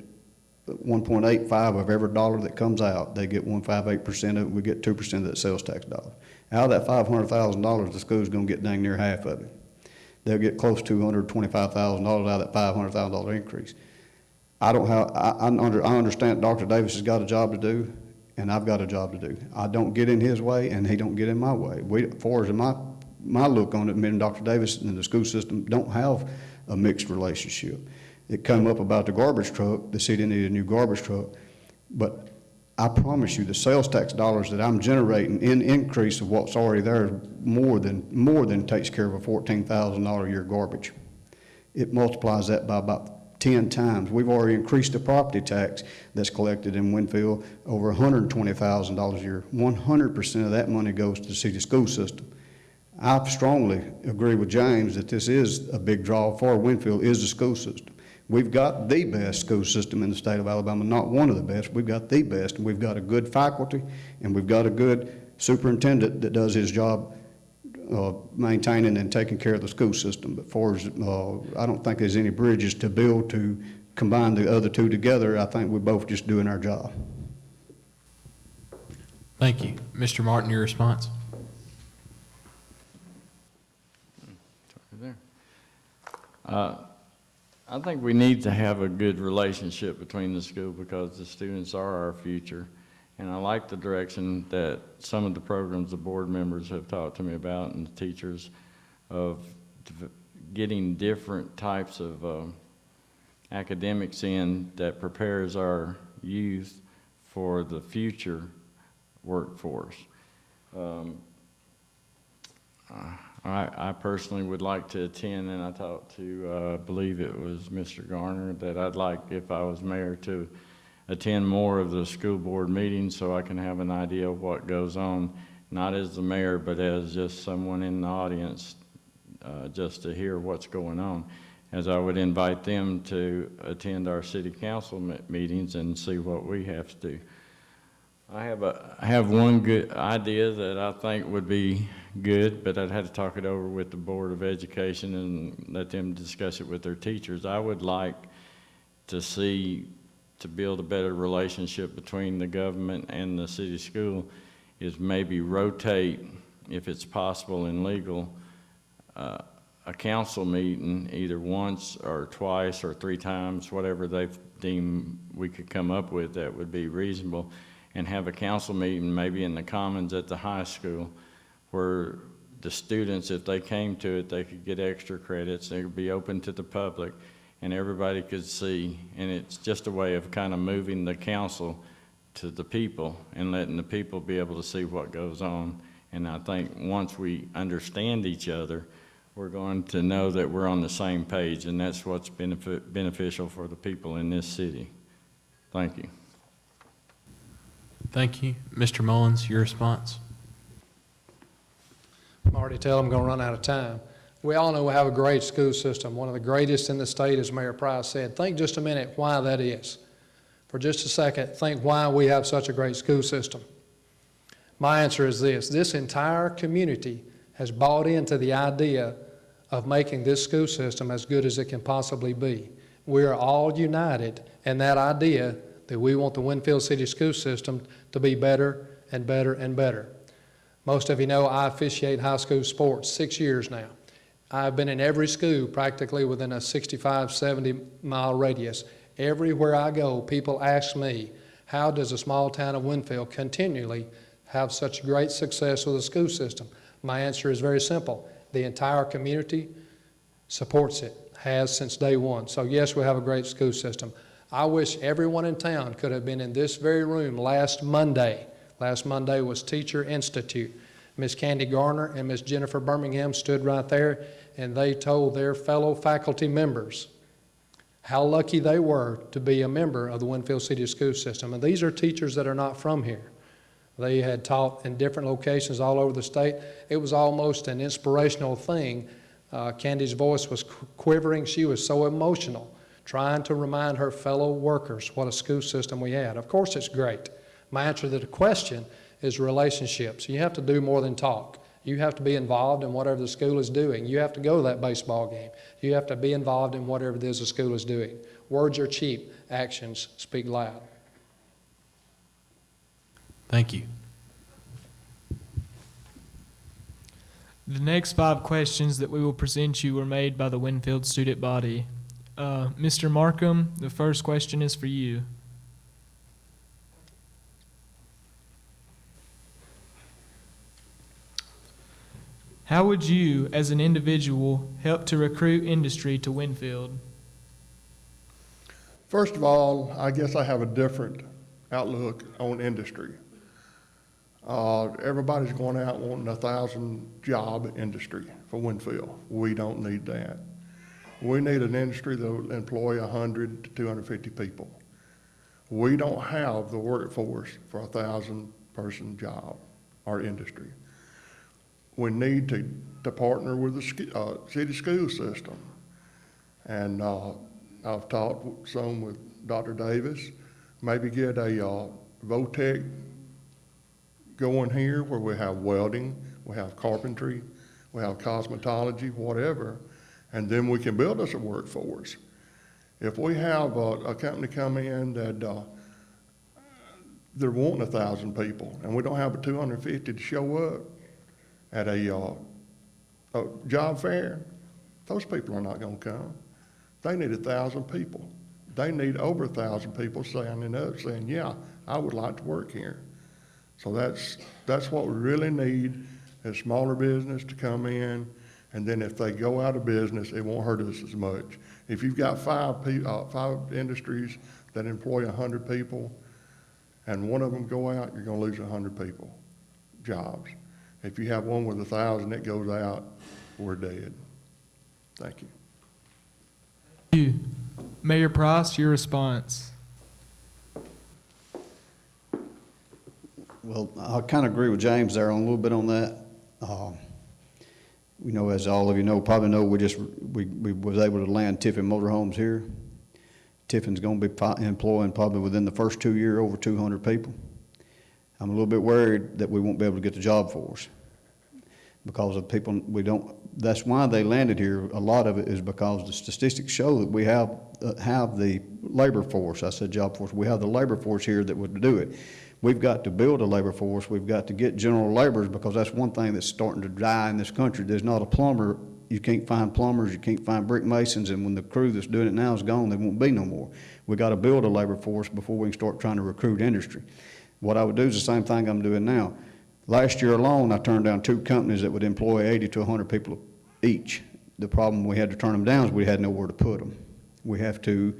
1.85 of every dollar that comes out. They get 1.58% of it. We get 2% of that sales tax dollar. Out of that $500,000, the school's going to get dang near half of it. They'll get close to $125,000 out of that $500,000 increase. I understand Dr. Davis has got a job to do, and I've got a job to do. I don't get in his way, and he don't get in my way. As far as my look on it, me and Dr. Davis and the school system don't have a mixed relationship. It come up about the garbage truck. The city needed a new garbage truck. But I promise you the sales tax dollars that I'm generating in increase of what's already there more than takes care of a $14,000 a year garbage. It multiplies that by about 10 times. We've already increased the property tax that's collected in Winfield over $120,000 a year. 100% of that money goes to the city school system. I strongly agree with James that this is a big draw for Winfield is the school system. We've got the best school system in the state of Alabama, not one of the best. We've got the best, and we've got a good faculty, and we've got a good superintendent that does his job maintaining and taking care of the school system. But far as I don't think there's any bridges to build to combine the other two together. I think we're both just doing our job. Thank you. Mr. Martin, your response. I think we need to have a good relationship between the school because the students are our future. And I like the direction that some of the programs the board members have talked to me about and the teachers. getting different types of academics in that prepares our youth for the future workforce. I personally would like to attend, and I talked to, I believe it was Mr. Garner, that I'd like, if I was mayor, to attend more of the school board meetings so I can have an idea of what goes on, not as the mayor, but as just someone in the audience, just to hear what's going on, as I would invite them to attend our city council meetings and see what we have to do. I have one good idea that I think would be good, but I'd have to talk it over with the Board of Education and let them discuss it with their teachers. I would like to build a better relationship between the government and the city school, is maybe rotate, if it's possible and legal, a council meeting either once or twice or 3 times, whatever they deem we could come up with that would be reasonable, and have a council meeting maybe in the commons at the high school where the students, if they came to it, they could get extra credits. They could be open to the public and everybody could see, and it's just a way of kind of moving the council to the people and letting the people be able to see what goes on. And I think once we understand each other, we're going to know that we're on the same page, and that's what's beneficial for the people in this city. Thank you. Thank you. Mr. Mullins, your response? I'm already telling I'm going to run out of time. We all know we have a great school system, one of the greatest in the state, as Mayor Price said. Think just a minute why that is. For just a second, think why we have such a great school system. My answer is this: this entire community has bought into the idea of making this school system as good as it can possibly be. We are all united in that idea that we want the Winfield City School System to be better and better and better. Most of you know I officiate high school sports 6 years now. I've been in every school practically within a 65, 70-mile radius. Everywhere I go, people ask me, how does a small town of Winfield continually have such great success with the school system? My answer is very simple. The entire community supports it, has since day one. So yes, we have a great school system. I wish everyone in town could have been in this very room last Monday. Last Monday was Teacher Institute. Miss Candy Garner and Miss Jennifer Birmingham stood right there, and they told their fellow faculty members how lucky they were to be a member of the Winfield City School System. And these are teachers that are not from here. They had taught in different locations all over the state. It was almost an inspirational thing. Candy's voice was quivering. She was so emotional, trying to remind her fellow workers what a school system we had. Of course, it's great. My answer to the question is relationships. You have to do more than talk. You have to be involved in whatever the school is doing. You have to go to that baseball game. You have to be involved in whatever it is the school is doing. Words are cheap. Actions speak loud. Thank you. The next 5 questions that we will present you were made by the Winfield student body. Mr. Markham, the first question is for you. How would you, as an individual, help to recruit industry to Winfield? First of all, I guess I have a different outlook on industry. Everybody's going out wanting 1,000 job industry for Winfield. We don't need that. We need an industry that will employ 100 to 250 people. We don't have the workforce for a 1,000-person job or industry. We need to partner with the city school system. And I've talked some with Dr. Davis, maybe get a VOTEC going here where we have welding, we have carpentry, we have cosmetology, whatever, and then we can build us a workforce. If we have a company come in that they're wanting 1,000 people and we don't have 250 to show up at a job fair, those people are not going to come. They need 1,000 people. They need over 1,000 people signing up saying, yeah, I would like to work here. So that's what we really need, is smaller business to come in And then if they go out of business, it won't hurt us as much. If you've got five industries that employ 100 people, and one of them go out, you're gonna lose 100 people, jobs. If you have one with 1,000 that goes out, we're dead. Thank you. Thank you. Mayor Price, your response. Well, I kind of agree with James there on a little bit on that. You know, as all of you know, probably know, we was able to land Tiffin Motorhomes here. Tiffin's going to be employing probably within the first 2 years over 200 people. I'm a little bit worried that we won't be able to get the job force because of people that's why they landed here. A lot of it is because the statistics show that we have the labor force. I said job force. We have the labor force here that would do it. We've got to build a labor force. We've got to get general laborers because that's one thing that's starting to die in this country. There's not a plumber. You can't find plumbers. You can't find brick masons. And when the crew that's doing it now is gone, there won't be no more. We've got to build a labor force before we can start trying to recruit industry. What I would do is the same thing I'm doing now. Last year alone, I turned down 2 companies that would employ 80 to 100 people each. The problem we had to turn them down is we had nowhere to put them. We have to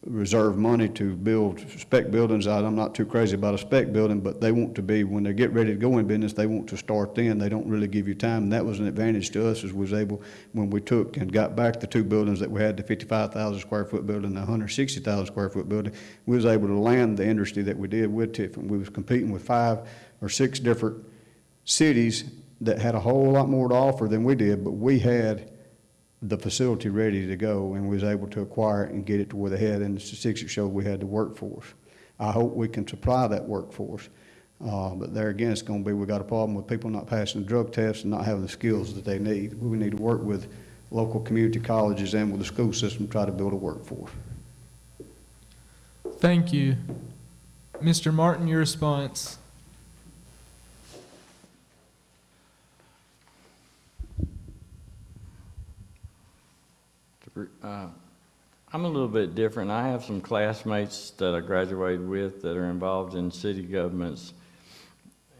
reserve money to build spec buildings. I'm not too crazy about a spec building, but they want to be, when they get ready to go in business, they want to start then. They don't really give you time, and that was an advantage to us as we was able, when we took and got back the 2 buildings that we had, the 55,000 square foot building and the 160,000 square foot building, we was able to land the industry that we did with Tiffin. We was competing with 5 or 6 different cities that had a whole lot more to offer than we did, but we had the facility ready to go, and we was able to acquire it and get it to where they had, and the statistics showed we had the workforce. I hope we can supply that workforce, but there again, it's going to be, we got a problem with people not passing the drug tests and not having the skills that they need. We need to work with local community colleges and with the school system to try to build a workforce. Thank you. Mr. Martin, your response. I'm a little bit different. I have some classmates that I graduated with that are involved in city governments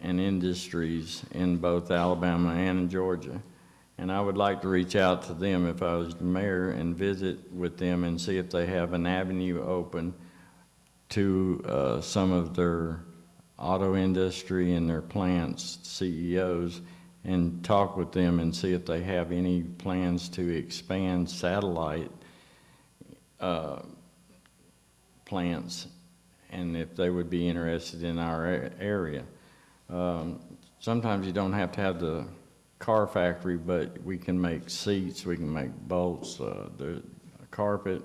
and industries in both Alabama and in Georgia. And I would like to reach out to them if I was the mayor and visit with them and see if they have an avenue open to some of their auto industry and their plants, CEOs, and talk with them and see if they have any plans to expand satellite plants and if they would be interested in our area. Sometimes you don't have to have the car factory, but we can make seats, we can make bolts, the carpet.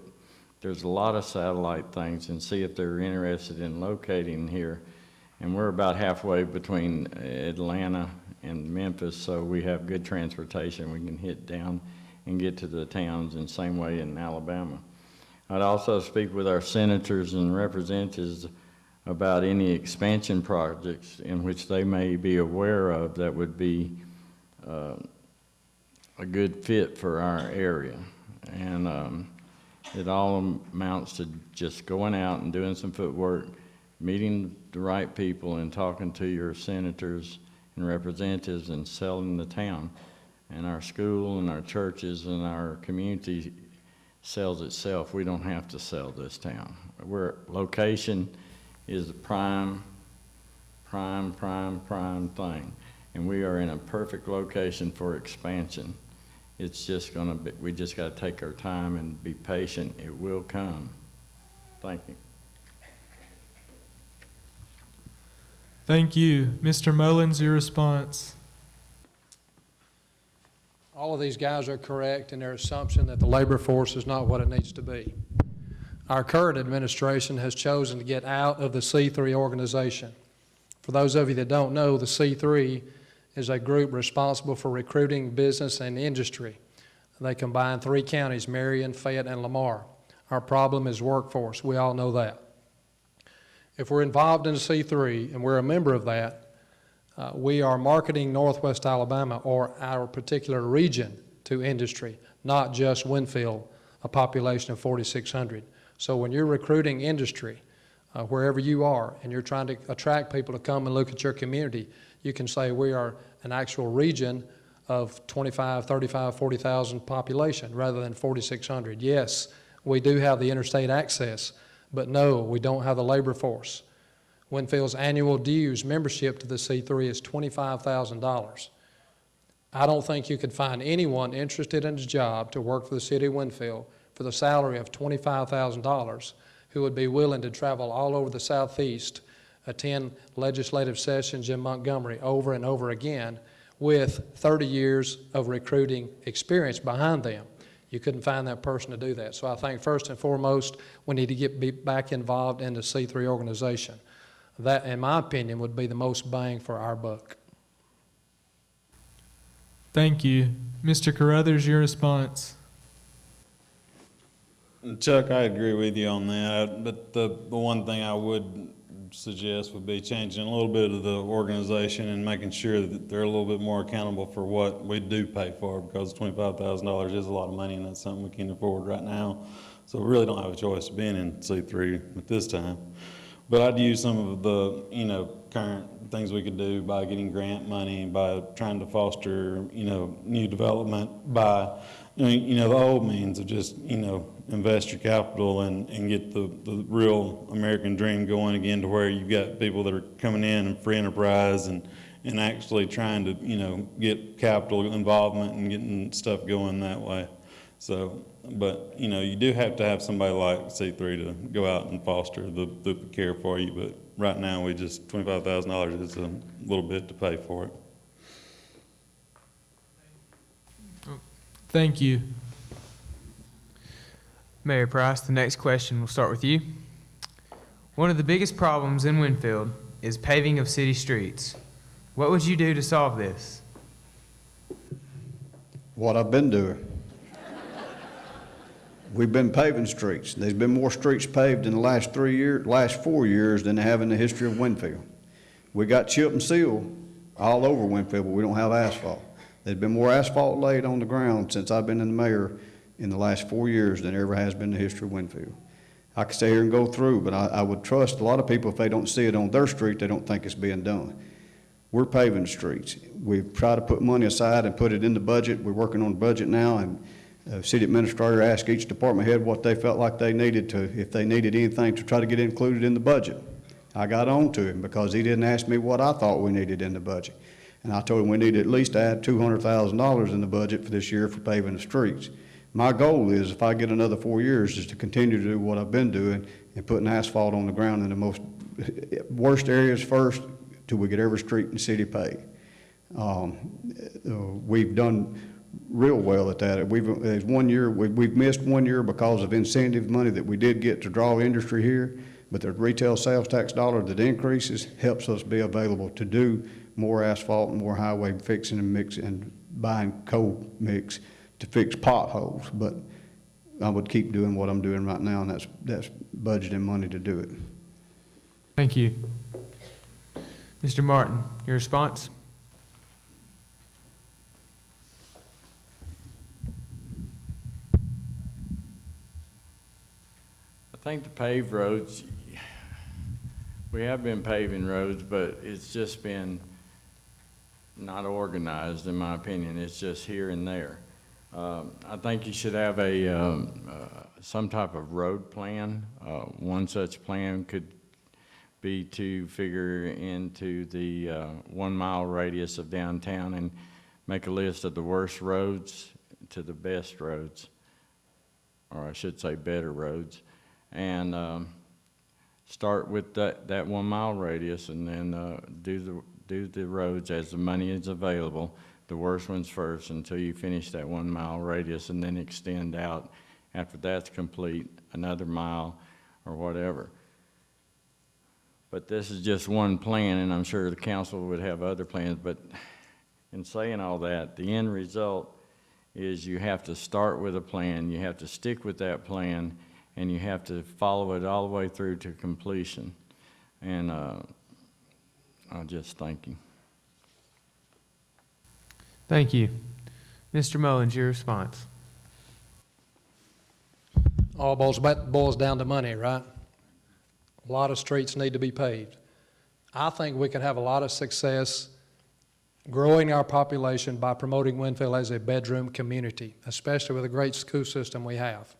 There's a lot of satellite things, and see if they're interested in locating here. And we're about halfway between Atlanta and Memphis, so we have good transportation. We can hit down and get to the towns, and same way in Alabama. I'd also speak with our senators and representatives about any expansion projects in which they may be aware of that would be a good fit for our area. And it all amounts to just going out and doing some footwork, meeting the right people and talking to your senators and representatives and selling the town. And our school and our churches and our community sells itself. We don't have to sell this town. Location is the prime thing. And we are in a perfect location for expansion. It's just gonna be, we just gotta take our time and be patient. It will come. Thank you. Thank you. Mr. Mullins, your response. All of these guys are correct in their assumption that the labor force is not what it needs to be. Our current administration has chosen to get out of the C3 organization. For those of you that don't know, the C3 is a group responsible for recruiting business and industry. They combine 3 counties, Marion, Fayette, and Lamar. Our problem is workforce. We all know that. If we're involved in C3 and we're a member of that, we are marketing Northwest Alabama or our particular region to industry, not just Winfield, a population of 4,600. So when you're recruiting industry, wherever you are, and you're trying to attract people to come and look at your community, you can say we are an actual region of 25, 35, 40,000 population rather than 4,600. Yes, we do have the interstate access, but no, we don't have the labor force. Winfield's annual dues membership to the C3 is $25,000. I don't think you could find anyone interested in a job to work for the city of Winfield for the salary of $25,000 who would be willing to travel all over the Southeast, attend legislative sessions in Montgomery over and over again with 30 years of recruiting experience behind them. You couldn't find that person to do that. So I think first and foremost, we need to be back involved in the C3 organization. That, in my opinion, would be the most bang for our buck. Thank you. Mr. Carruthers, your response. Chuck, I agree with you on that, but the one thing I would suggest would be changing a little bit of the organization and making sure that they're a little bit more accountable for what we do pay for, because $25,000 is a lot of money and that's something we can't afford right now. So we really don't have a choice of being in C3 at this time. But I'd use some of the, current things we could do by getting grant money, by trying to foster, new development, by, the old means of just, invest your capital and get the real American dream going again, to where you've got people that are coming in and free enterprise and actually trying to, get capital involvement and getting stuff going that way. So, but, you do have to have somebody like C3 to go out and foster the care for you. But right now, $25,000 is a little bit to pay for it. Thank you. Mayor Price, the next question will start with you. One of the biggest problems in Winfield is paving of city streets. What would you do to solve this? What I've been doing. We've been paving streets. There's been more streets paved in the last 4 years than they have in the history of Winfield. We got chip and seal all over Winfield, but we don't have asphalt. There's been more asphalt laid on the ground since I've been in the mayor in the last 4 years than there ever has been in the history of Winfield. I could stay here and go through, but I would trust a lot of people, if they don't see it on their street, they don't think it's being done. We're paving streets. We've tried to put money aside and put it in the budget. We're working on the budget now, and city administrator asked each department head what they felt like they needed to, if they needed anything to try to get included in the budget. I got on to him because he didn't ask me what I thought we needed in the budget. And I told him we need to at least add $200,000 in the budget for this year for paving the streets. My goal is, if I get another 4 years, is to continue to do what I've been doing and putting asphalt on the ground in the most worst areas first till we get every street in the city paved. We've done real well at that. We've missed 1 year because of incentive money that we did get to draw industry here, but the retail sales tax dollar that increases helps us be available to do more asphalt and more highway fixing and mix and buying coal mix to fix potholes. But I would keep doing what I'm doing right now, and that's budgeting money to do it. Thank you. Mr. Martin, your response? I think the paved roads, we have been paving roads, but it's just been not organized, in my opinion. It's just here and there. I think you should have some type of road plan. One such plan could be to figure into the 1 mile radius of downtown and make a list of the worst roads to the best roads, or I should say better roads, and start with that 1 mile radius, and then do the roads as the money is available, the worst ones first, until you finish that 1 mile radius, and then extend out after that's complete another mile or whatever. But this is just one plan, and I'm sure the council would have other plans. But in saying all that, the end result is you have to start with a plan, you have to stick with that plan, and you have to follow it all the way through to completion. And I'll just thank you. Thank you. Mr. Mullins, your response. All boils down to money, right? A lot of streets need to be paved. I think we can have a lot of success growing our population by promoting Winfield as a bedroom community, especially with a great school system we have.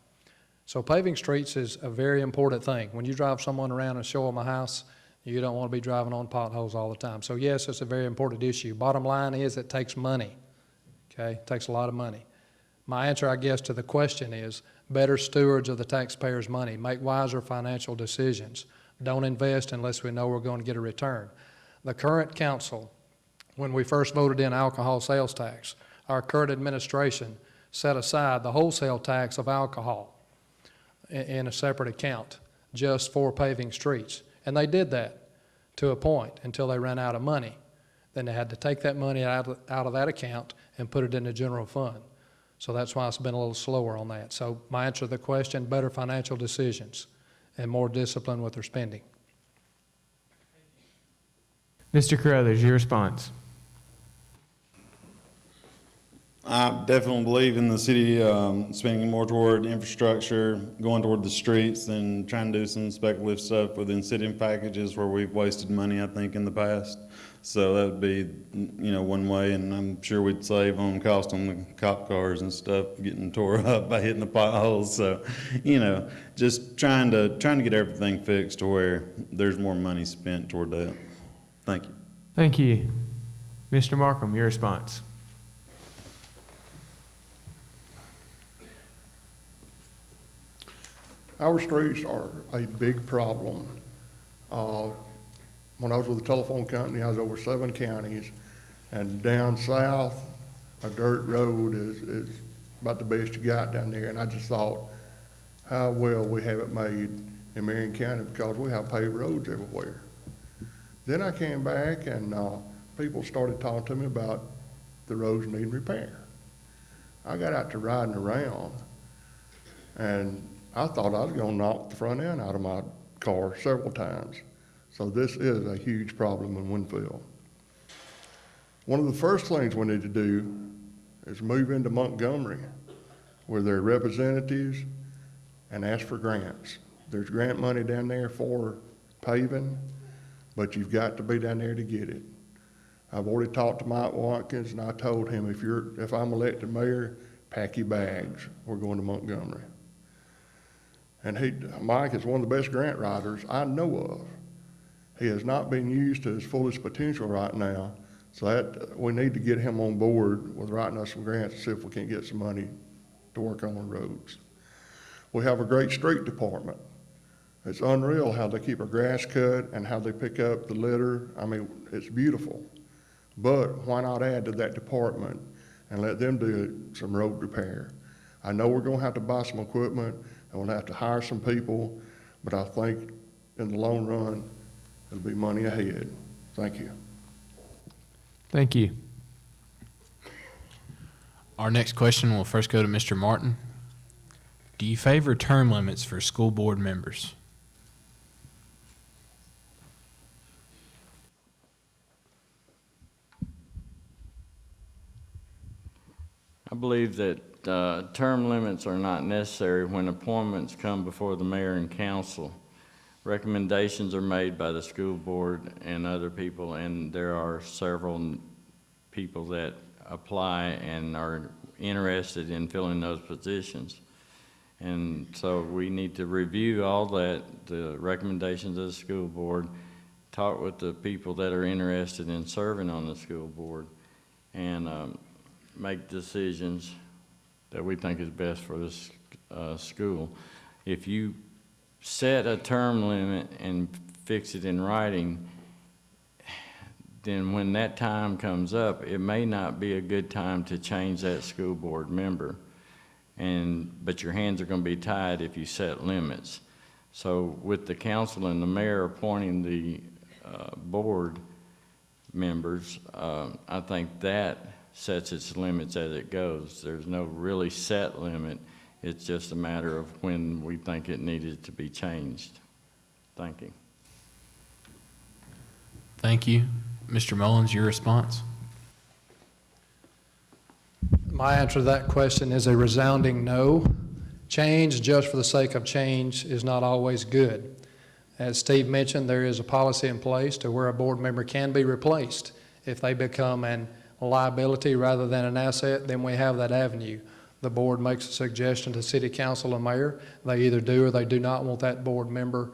So paving streets is a very important thing. When you drive someone around and show them a house, you don't want to be driving on potholes all the time. So yes, it's a very important issue. Bottom line is it takes money, okay? It takes a lot of money. My answer, I guess, to the question is better stewards of the taxpayers' money. Make wiser financial decisions. Don't invest unless we know we're going to get a return. The current council, when we first voted in alcohol sales tax, our current administration set aside the wholesale tax of alcohol in a separate account just for paving streets. And they did that to a point until they ran out of money. Then they had to take that money out of that account and put it in the general fund. So that's why it's been a little slower on that. So my answer to the question, better financial decisions and more discipline with their spending. Mr. Carruthers, your response. I definitely believe in the city spending more toward infrastructure, going toward the streets, and trying to do some speculative stuff with incentive packages where we've wasted money, I think, in the past. So that would be, one way, and I'm sure we'd save on cost on the cop cars and stuff getting tore up by hitting the potholes. So, just trying to get everything fixed to where there's more money spent toward that. Thank you. Thank you. Mr. Markham, your response. Our streets are a big problem. When I was with the telephone company, I was over 7 counties, and down south, a dirt road is about the best you got down there. And I just thought how well we have it made in Marion County because we have paved roads everywhere. Then I came back and people started talking to me about the roads needing repair. I got out to riding around, and I thought I was going to knock the front end out of my car several times. So this is a huge problem in Winfield. One of the first things we need to do is move into Montgomery, where there are representatives, and ask for grants. There's grant money down there for paving, but you've got to be down there to get it. I've already talked to Mike Watkins, and I told him if I'm elected mayor, pack your bags. We're going to Montgomery. And Mike is one of the best grant writers I know of. He has not been used to his fullest potential right now, so we need to get him on board with writing us some grants to see if we can get some money to work on the roads. We have a great street department. It's unreal how they keep our grass cut and how they pick up the litter. I mean, it's beautiful. But why not add to that department and let them do some road repair? I know we're going to have to buy some equipment and we'll have to hire some people, but I think in the long run, it'll be money ahead. Thank you. Thank you. Our next question will first go to Mr. Martin. Do you favor term limits for school board members? I believe that term limits are not necessary when appointments come before the mayor and council. Recommendations are made by the school board and other people, and there are several people that apply and are interested in filling those positions. And so we need to review all that, the recommendations of the school board, talk with the people that are interested in serving on the school board, and make decisions that we think is best for this school. If you set a term limit and fix it in writing, then when that time comes up, it may not be a good time to change that school board member. But your hands are going to be tied if you set limits. So with the council and the mayor appointing the board members, I think that sets its limits as it goes. There's no really set limit. It's just a matter of when we think it needed to be changed. Thank you. Thank you. Mr. Mullins, your response? My answer to that question is a resounding no. Change just for the sake of change is not always good. As Steve mentioned, there is a policy in place to where a board member can be replaced if they become an liability rather than an asset, then we have that avenue. The board makes a suggestion to city council and mayor. They either do or they do not want that board member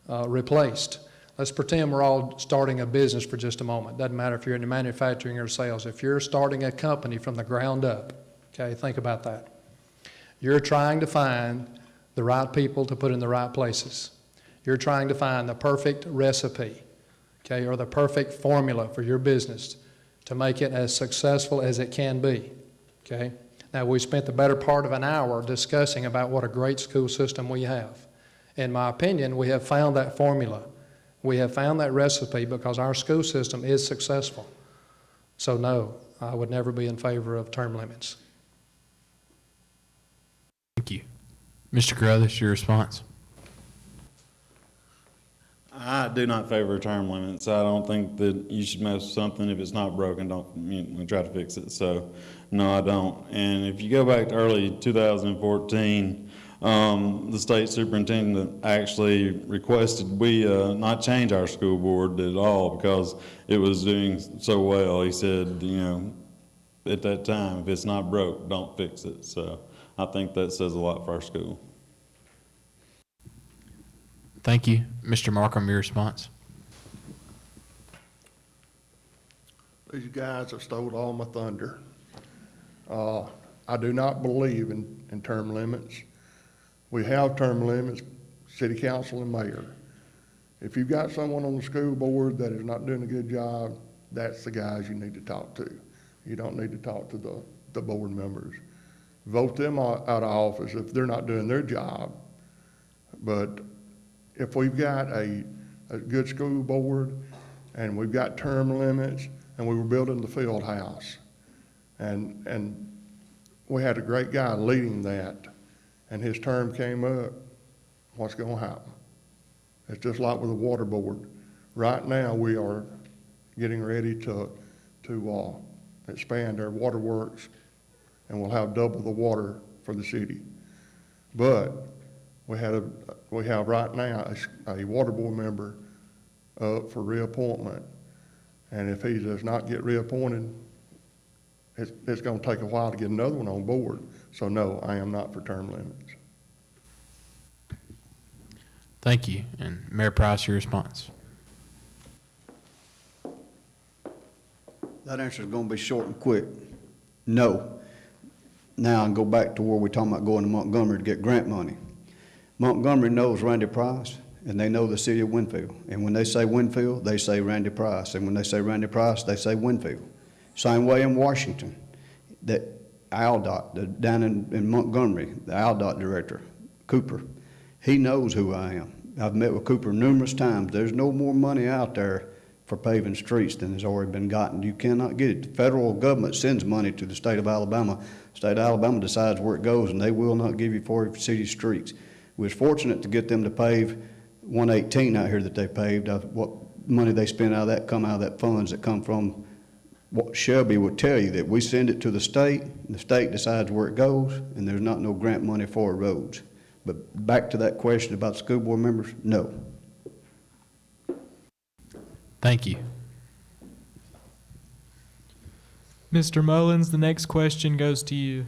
replaced. Let's pretend we're all starting a business for just a moment. Doesn't matter if you're in manufacturing or sales. If you're starting a company from the ground up, okay, think about that. You're trying to find the right people to put in the right places. You're trying to find the perfect recipe, okay, or the perfect formula for your business to make it as successful as it can be, okay? Now, we spent the better part of an hour discussing about what a great school system we have. In my opinion, we have found that formula. We have found that recipe because our school system is successful. So no, I would never be in favor of term limits. Thank you. Mr. Carruthers, your response? I do not favor term limits. I don't think that you should mess with something if it's not broken. Don't try to fix it. So, no, I don't. And if you go back to early 2014, the state superintendent actually requested we not change our school board at all because it was doing so well. He said, you know, at that time, if it's not broke, don't fix it. So I think that says a lot for our school. Thank you. Mr. Markham, your response? These guys have stole all my thunder. I do not believe in term limits. We have term limits, city council and mayor. If you've got someone on the school board that is not doing a good job, that's the guys you need to talk to. You don't need to talk to the board members. Vote them out of office if they're not doing their job. But if we've got a good school board and we've got term limits and we were building the field house and we had a great guy leading that and his term came up, what's going to happen? It's just like with the water board. Right now we are getting ready to expand our waterworks and we'll have double the water for the city. But we have right now a water board member up for reappointment. And if he does not get reappointed, it's going to take a while to get another one on board. So no, I am not for term limits. Thank you. And Mayor Price, your response? That answer is going to be short and quick. No. Now I can go back to where we're talking about going to Montgomery to get grant money. Montgomery knows Randy Price, and they know the city of Winfield. And when they say Winfield, they say Randy Price. And when they say Randy Price, they say Winfield. Same way in Washington. That ALDOT, down in Montgomery, the ALDOT director, Cooper, he knows who I am. I've met with Cooper numerous times. There's no more money out there for paving streets than has already been gotten. You cannot get it. The federal government sends money to the state of Alabama. The state of Alabama decides where it goes, and they will not give you 40 city streets. We was fortunate to get them to pave 118 out here that they paved. What money they spent out of that come out of that funds that come from what Shelby would tell you, that we send it to the state, and the state decides where it goes, and there's not no grant money for roads. But back to that question about school board members, no. Thank you. Mr. Mullins, the next question goes to you.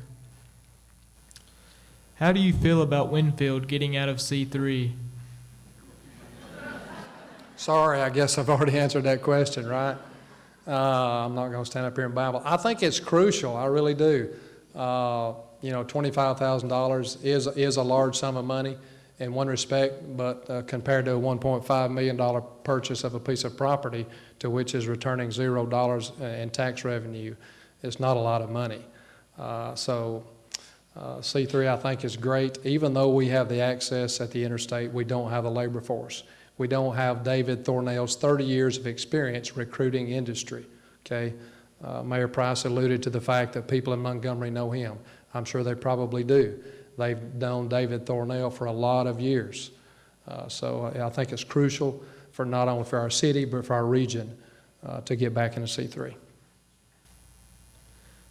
How do you feel about Winfield getting out of C3? Sorry, I guess I've already answered that question, right? I'm not going to stand up here and babble. I think it's crucial. I really do. You know, $25,000 is a large sum of money in one respect, but compared to a $1.5 million purchase of a piece of property to which is returning $0 in tax revenue, it's not a lot of money. C3 I think is great. Even though we have the access at the interstate, we don't have the labor force. We don't have David Thornell's 30 years of experience recruiting industry, okay? Mayor Price alluded to the fact that people in Montgomery know him. I'm sure they probably do. They've known David Thornell for a lot of years. So I think it's crucial for not only for our city, but for our region to get back into C3.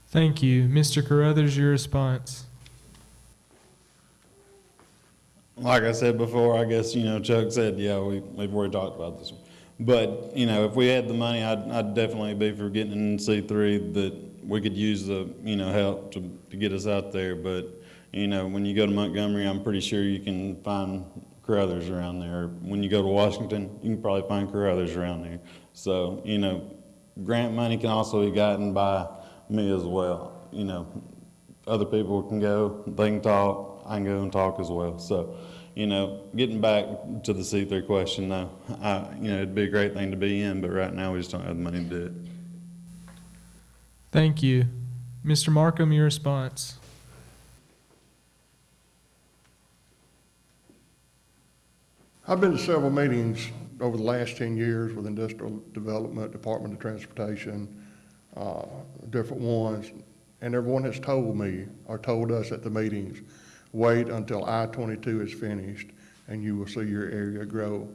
Thank you. Mr. Carruthers, your response. Like I said before, I guess, you know, Chuck said, yeah, we've already talked about this one. But, you know, if we had the money, I'd definitely be for getting in C3 that we could use the, you know, help to get us out there. But, you know, when you go to Montgomery, I'm pretty sure you can find Carruthers around there. When you go to Washington, you can probably find Carruthers around there. So, you know, grant money can also be gotten by me as well. You know, other people can go, they can talk, I can go and talk as well. So, you know, getting back to the C3 question, though, you know, it'd be a great thing to be in, but right now we just don't have the money to do it. Thank you. Mr. Markham, your response. I've been to several meetings over the last 10 years with Industrial Development, Department of Transportation, different ones, and everyone has told me or told us at the meetings, wait until I-22 is finished and you will see your area grow.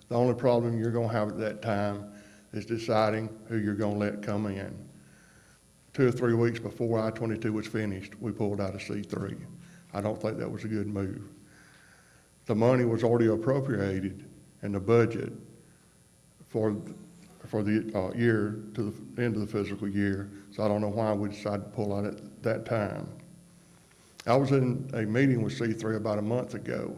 The only problem you're going to have at that time is deciding who you're going to let come in. 2 or 3 weeks before I-22 was finished, we pulled out of C3. I don't think that was a good move. The money was already appropriated in the budget for the year to the end of the fiscal year, so I don't know why we decided to pull out at that time. I was in a meeting with C3 about a month ago,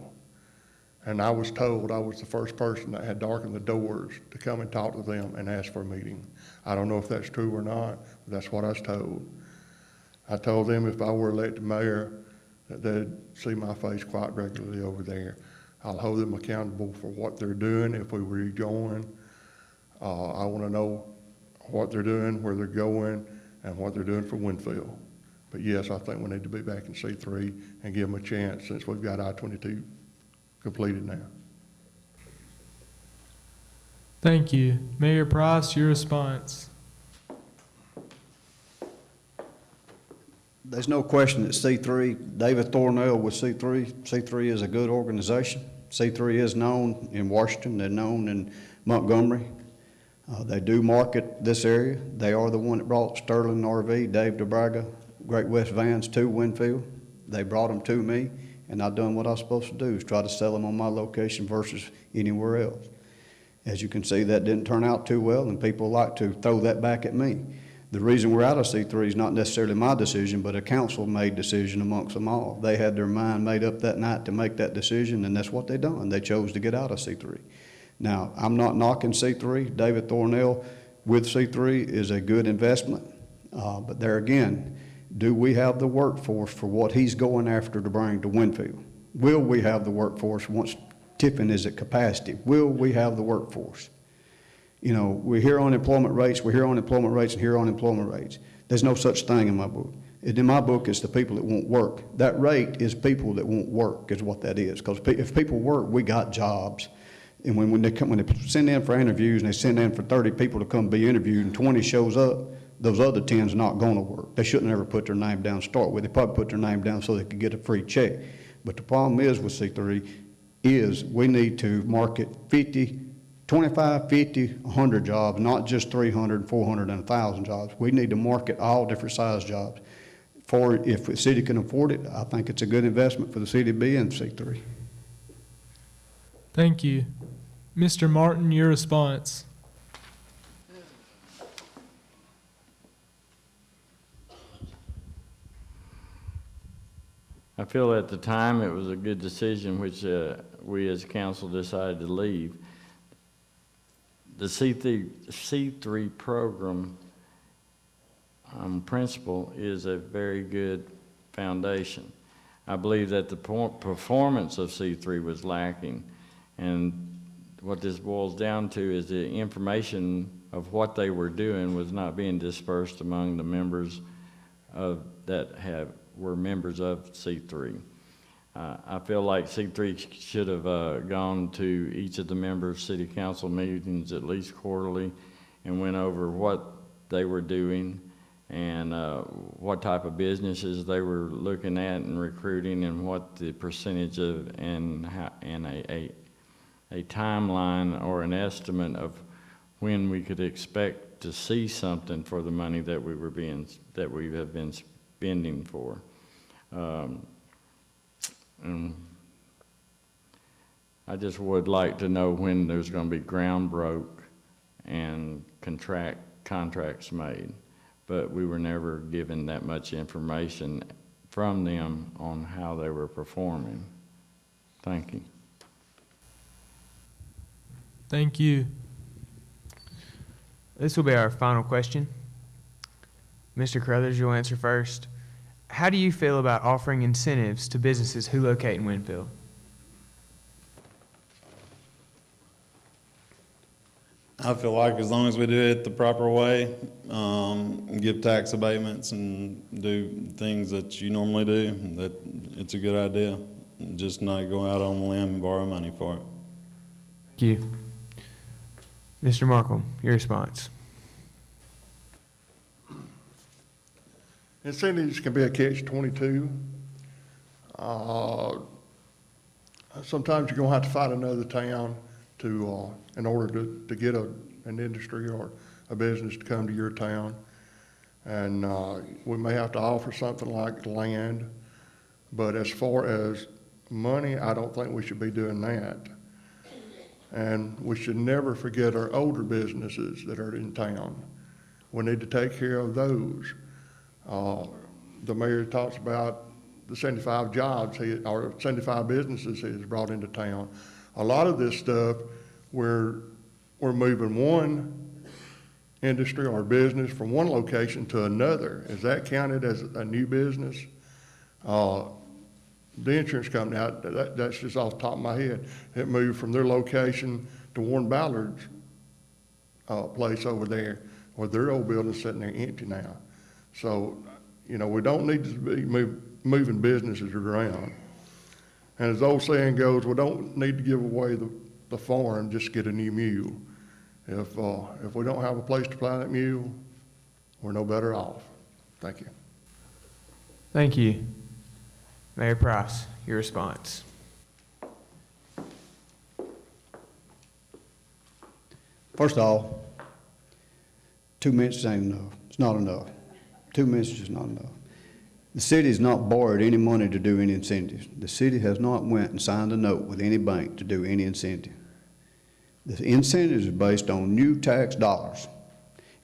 and I was told I was the first person that had darkened the doors to come and talk to them and ask for a meeting. I don't know if that's true or not, but that's what I was told. I told them if I were elected mayor, that they'd see my face quite regularly over there. I'll hold them accountable for what they're doing if we were going. I want to know what they're doing, where they're going, and what they're doing for Winfield. But yes, I think we need to be back in C3 and give them a chance since we've got I-22 completed now. Thank you. Mayor Price, your response. There's no question that C3, David Thornell with C3, C3 is a good organization. C3 is known in Washington, they're known in Montgomery. They do market this area. They are the one that brought Sterling RV, Dave DeBraga, Great West Vans to Winfield. They brought them to me, and I've done what I was supposed to do, is try to sell them on my location versus anywhere else. As you can see, that didn't turn out too well, and people like to throw that back at me. The reason we're out of C3 is not necessarily my decision, but a council-made decision amongst them all. They had their mind made up that night to make that decision, and that's what they done. They chose to get out of C3. Now, I'm not knocking C3. David Thornell with C3 is a good investment. But there again, do we have the workforce for what he's going after to bring to Winfield? Will we have the workforce once Tiffin is at capacity? Will we have the workforce? You know, we hear unemployment rates, we hear unemployment rates, and hear unemployment rates. There's no such thing in my book. In my book, it's the people that won't work. That rate is people that won't work is what that is. Because if people work, we got jobs. And when they send in for interviews and they send in for 30 people to come be interviewed and 20 shows up, those other 10's not going to work. They shouldn't ever put their name down to start with. They probably put their name down so they could get a free check. But the problem is with C3 is we need to market 50, 25, 50, 100 jobs, not just 300, 400, and 1,000 jobs. We need to market all different size jobs. If the city can afford it, I think it's a good investment for the city to be in C3. Thank you. Mr. Martin, your response. I feel at the time it was a good decision which we as council decided to leave. The C3 program principle is a very good foundation. I believe that the performance of C3 was lacking, and what this boils down to is the information of what they were doing was not being dispersed among the members that were members of C3. I feel like C3 should have gone to each of the members' city council meetings at least quarterly and went over what they were doing and what type of businesses they were looking at and recruiting and what the percentage of and a timeline or an estimate of when we could expect to see something for the money that we have been spending for. And I just would like to know when there's going to be ground broke and contracts made. But we were never given that much information from them on how they were performing. Thank you. Thank you. This will be our final question. Mr. Carruthers, you'll answer first. How do you feel about offering incentives to businesses who locate in Winfield? I feel like as long as we do it the proper way, give tax abatements and do things that you normally do, that it's a good idea. Just not go out on the limb and borrow money for it. Thank you. Mr. Markle, your response. Incentives can be a catch-22. Sometimes you're gonna have to fight another town to, in order to get an industry or a business to come to your town. And we may have to offer something like land, but as far as money, I don't think we should be doing that. And we should never forget our older businesses that are in town. We need to take care of those. The mayor talks about the 75 jobs, or 75 businesses he has brought into town. A lot of this stuff, we're moving one industry or business from one location to another. Is that counted as a new business? The insurance company, that's just off the top of my head. It moved from their location to Warren Ballard's place over there, where their old building's sitting there empty now. So, you know, we don't need to be moving businesses around. And as the old saying goes, we don't need to give away the farm, just get a new mule. If we don't have a place to plow that mule, we're no better off. Thank you. Thank you. Mayor Price, your response. First of all, 2 minutes ain't enough. It's not enough. 2 minutes is not enough. The city has not borrowed any money to do any incentives. The city has not went and signed a note with any bank to do any incentive. The incentives are based on new tax dollars.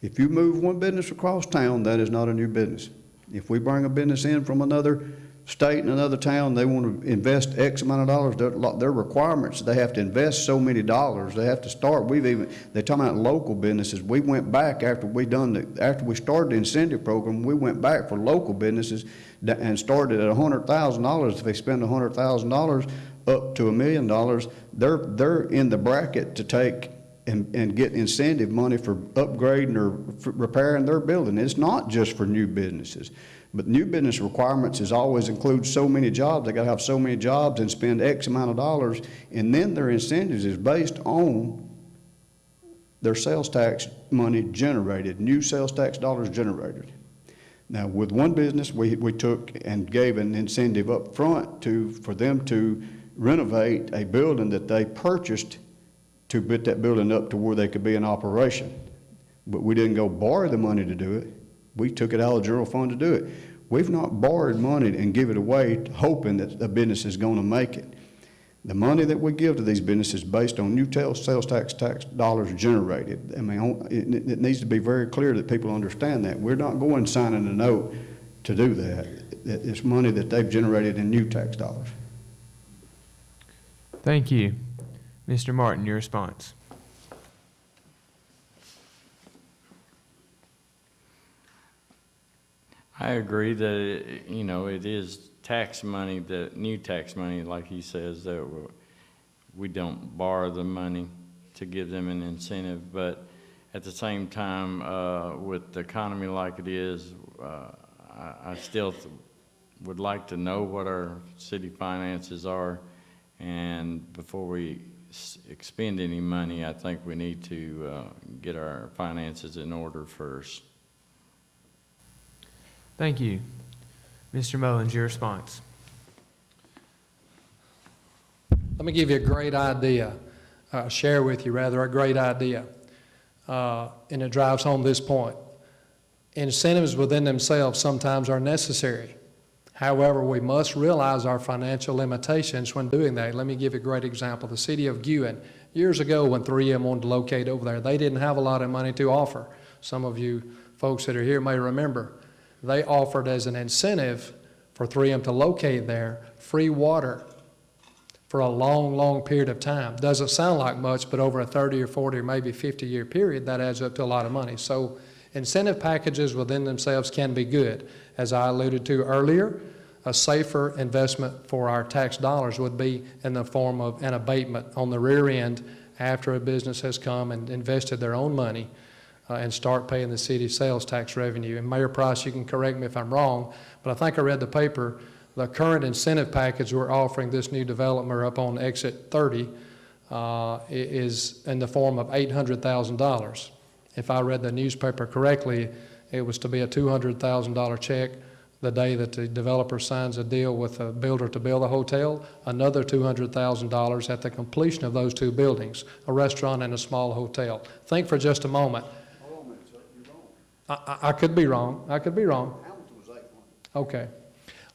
If you move one business across town, that is not a new business. If we bring a business in from another state and another town, they want to invest X amount of dollars. Their requirements, they have to invest so many dollars. They have to start. They're talking about local businesses. We went back after we started the incentive program. We went back for local businesses and started at $100,000. If they spend $100,000 up to $1 million, they're in the bracket to take and get incentive money for upgrading or for repairing their building. It's not just for new businesses. But new business requirements is always include so many jobs. They got to have so many jobs and spend X amount of dollars, and then their incentives is based on their sales tax money generated, new sales tax dollars generated. Now, with one business, we took and gave an incentive up front for them to renovate a building that they purchased to put that building up to where they could be in operation. But we didn't go borrow the money to do it. We took it out of the general fund to do it. We've not borrowed money and give it away hoping that the business is going to make it. The money that we give to these businesses is based on new sales tax dollars generated. I mean, it needs to be very clear that people understand that. We're not going signing a note to do that. It's money that they've generated in new tax dollars. Thank you. Mr. Martin, your response. I agree that it is tax money, new tax money, like he says, that we don't borrow the money to give them an incentive. But at the same time, with the economy like it is, I still would like to know what our city finances are, and before we expend any money, I think we need to get our finances in order first. Thank you. Mr. Mullins, your response. Let me give you a great idea, share with you rather, a great idea, and it drives home this point. Incentives within themselves sometimes are necessary. However, we must realize our financial limitations when doing that. Let me give you a great example. The city of Guin Years ago, when 3M wanted to locate over there, they didn't have a lot of money to offer. Some of you folks that are here may remember. They offered as an incentive for 3M to locate there free water for a long, long period of time. Doesn't sound like much, but over a 30 or 40 or maybe 50-year period, that adds up to a lot of money. So incentive packages within themselves can be good. As I alluded to earlier, a safer investment for our tax dollars would be in the form of an abatement on the rear end after a business has come and invested their own money and start paying the city sales tax revenue. And Mayor Price, you can correct me if I'm wrong, but I think I read the paper, the current incentive package we're offering this new developer up on exit 30 is in the form of $800,000. If I read the newspaper correctly, it was to be a $200,000 check the day that the developer signs a deal with a builder to build a hotel, another $200,000 at the completion of those two buildings, a restaurant and a small hotel. Think for just a moment. I could be wrong. I could be wrong. Okay.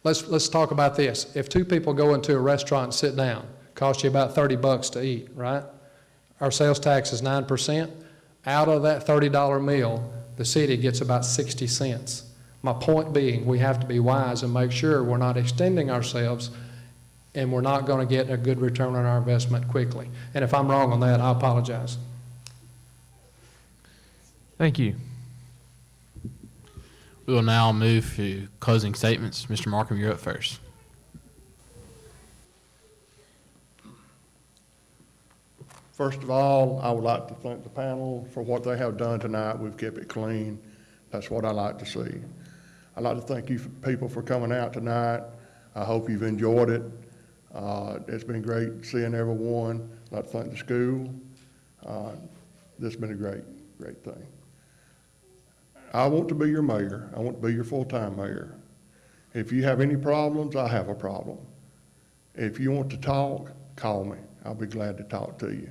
Let's talk about this. If two people go into a restaurant and sit down, cost you about $30 to eat, right? Our sales tax is 9%. Out of that $30 meal, the city gets about 60 cents. My point being, we have to be wise and make sure we're not extending ourselves and we're not going to get a good return on our investment quickly. And if I'm wrong on that, I apologize. Thank you. We will now move to closing statements. Mr. Markham, you're up first. First of all, I would like to thank the panel for what they have done tonight. We've kept it clean. That's what I like to see. I'd like to thank you people for coming out tonight. I hope you've enjoyed it. It's been great seeing everyone. I'd like to thank the school. This has been a great thing. I want to be your mayor. I want to be your full-time mayor. If you have any problems, I have a problem. If you want to talk, call me. I'll be glad to talk to you.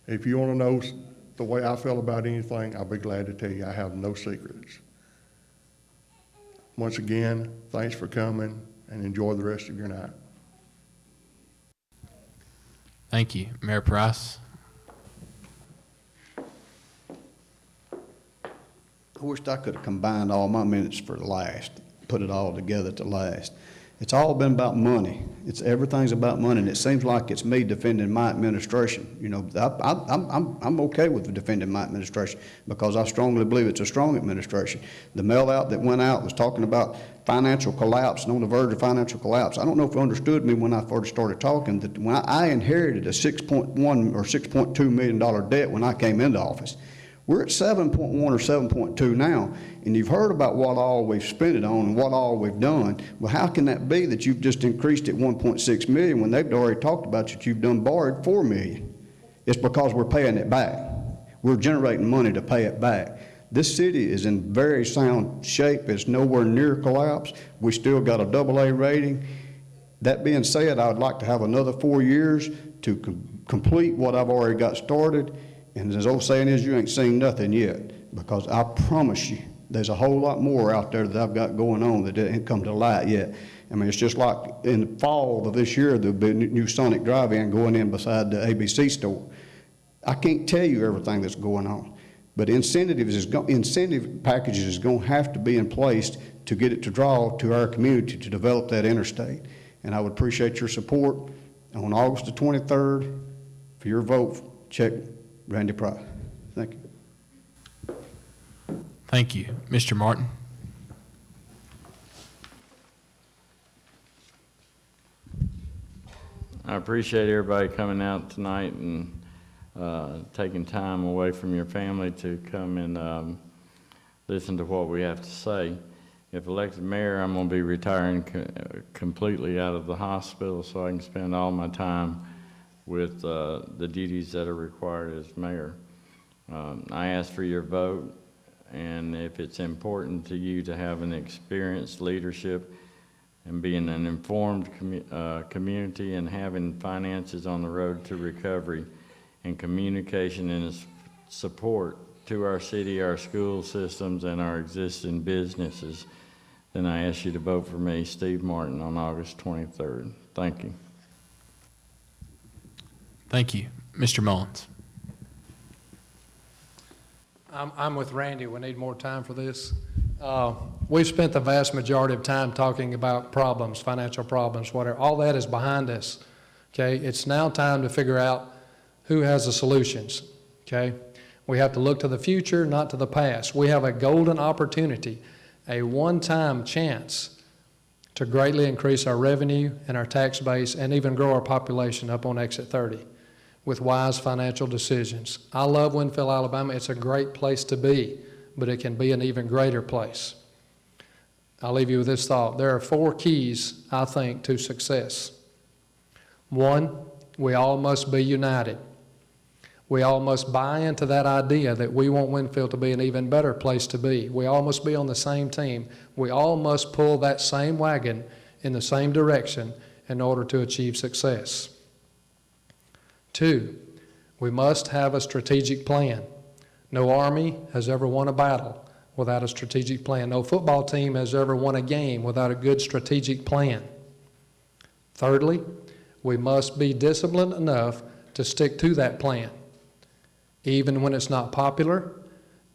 If you want to know the way I feel about anything, I'll be glad to tell you. I have no secrets. Once again, thanks for coming and enjoy the rest of your night. Thank you. Mayor Price. I wished I could have combined all my minutes for last, put it all together to last. It's all been about money. Everything's about money, and it seems like it's me defending my administration. You know, I'm okay with defending my administration because I strongly believe it's a strong administration. The mail out that went out was talking about financial collapse and on the verge of financial collapse. I don't know if you understood me when I first started talking that when I inherited a $6.1 or $6.2 million debt when I came into office. We're at 7.1 or 7.2 now, and you've heard about what all we've spent it on and what all we've done. Well, how can that be that you've just increased it 1.6 million when they've already talked about that you've done borrowed 4 million? It's because we're paying it back. We're generating money to pay it back. This city is in very sound shape. It's nowhere near collapse. We still got a AA rating. That being said, I would like to have another 4 years to complete what I've already got started. And as old saying is, you ain't seen nothing yet, because I promise you, there's a whole lot more out there that I've got going on that didn't come to light yet. I mean, it's just like in the fall of this year, there'll be a new Sonic drive-in going in beside the ABC store. I can't tell you everything that's going on, but incentive packages is going to have to be in place to get it to draw to our community to develop that interstate. And I would appreciate your support on August the 23rd for your vote. Check Randy Price. Thank you. Thank you. Mr. Martin. I appreciate everybody coming out tonight and taking time away from your family to come and listen to what we have to say. If elected mayor, I'm going to be retiring completely out of the hospital so I can spend all my time with the duties that are required as mayor. I ask for your vote, and if it's important to you to have an experienced leadership and being an informed community and having finances on the road to recovery and communication and support to our city, our school systems, and our existing businesses, then I ask you to vote for me, Steve Martin, on August 23rd. Thank you. Thank you. Mr. Mullins. I'm with Randy. We need more time for this. We've spent the vast majority of time talking about problems, financial problems, whatever. All that is behind us, okay? It's now time to figure out who has the solutions, okay? We have to look to the future, not to the past. We have a golden opportunity, a one-time chance to greatly increase our revenue and our tax base and even grow our population up on Exit 30 with wise financial decisions. I love Winfield, Alabama. It's a great place to be, but it can be an even greater place. I'll leave you with this thought. There are 4 keys, I think, to success. 1, we all must be united. We all must buy into that idea that we want Winfield to be an even better place to be. We all must be on the same team. We all must pull that same wagon in the same direction in order to achieve success. 2, we must have a strategic plan. No army has ever won a battle without a strategic plan. No football team has ever won a game without a good strategic plan. Thirdly, we must be disciplined enough to stick to that plan. Even when it's not popular,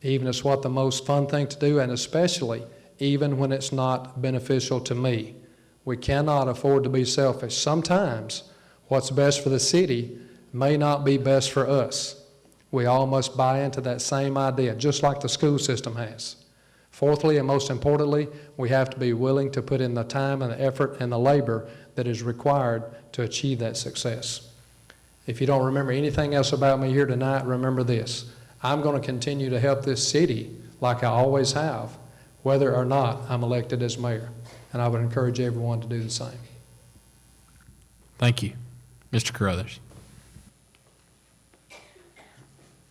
even it's what the most fun thing to do, and especially even when it's not beneficial to me. We cannot afford to be selfish. Sometimes what's best for the city may not be best for us. We all must buy into that same idea, just like the school system has. Fourthly, and most importantly, we have to be willing to put in the time and the effort and the labor that is required to achieve that success. If you don't remember anything else about me here tonight, remember this. I'm going to continue to help this city like I always have, whether or not I'm elected as mayor. And I would encourage everyone to do the same. Thank you. Mr. Carruthers.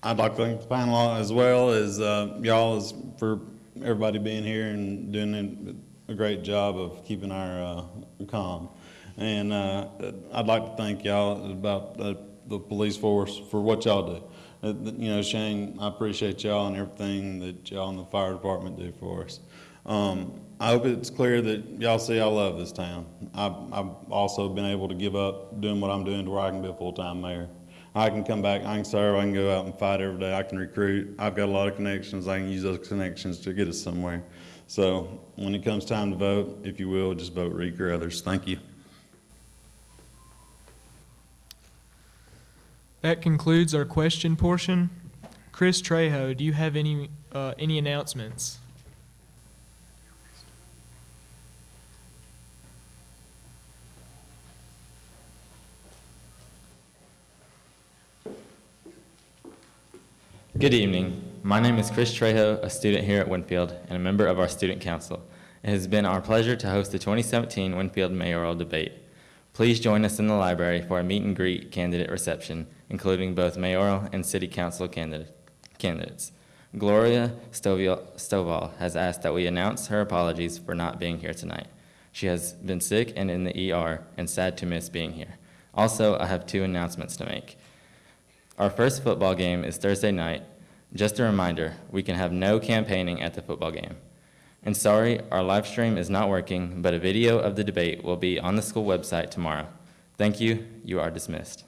I'd like to thank the panel as well as y'all for everybody being here and doing a great job of keeping our calm. And I'd like to thank y'all about the police force for what y'all do. You know, Shane, I appreciate y'all and everything that y'all in the fire department do for us. I hope it's clear that y'all see I love this town. I've also been able to give up doing what I'm doing to where I can be a full-time mayor. I can come back, I can serve, I can go out and fight every day, I can recruit. I've got a lot of connections, I can use those connections to get us somewhere. So when it comes time to vote, if you will, just vote Reed Carruthers. Thank you. That concludes our question portion. Chris Trejo, do you have any announcements? Good evening. My name is Chris Trejo, a student here at Winfield and a member of our student council. It has been our pleasure to host the 2017 Winfield Mayoral debate. Please join us in the library for a meet and greet candidate reception, including both mayoral and city council candidates. Gloria Stovall has asked that we announce her apologies for not being here tonight. She has been sick and in the ER and sad to miss being here. Also, I have 2 announcements to make. Our first football game is Thursday night. Just a reminder, we can have no campaigning at the football game. And sorry, our live stream is not working, but a video of the debate will be on the school website tomorrow. Thank you. You are dismissed.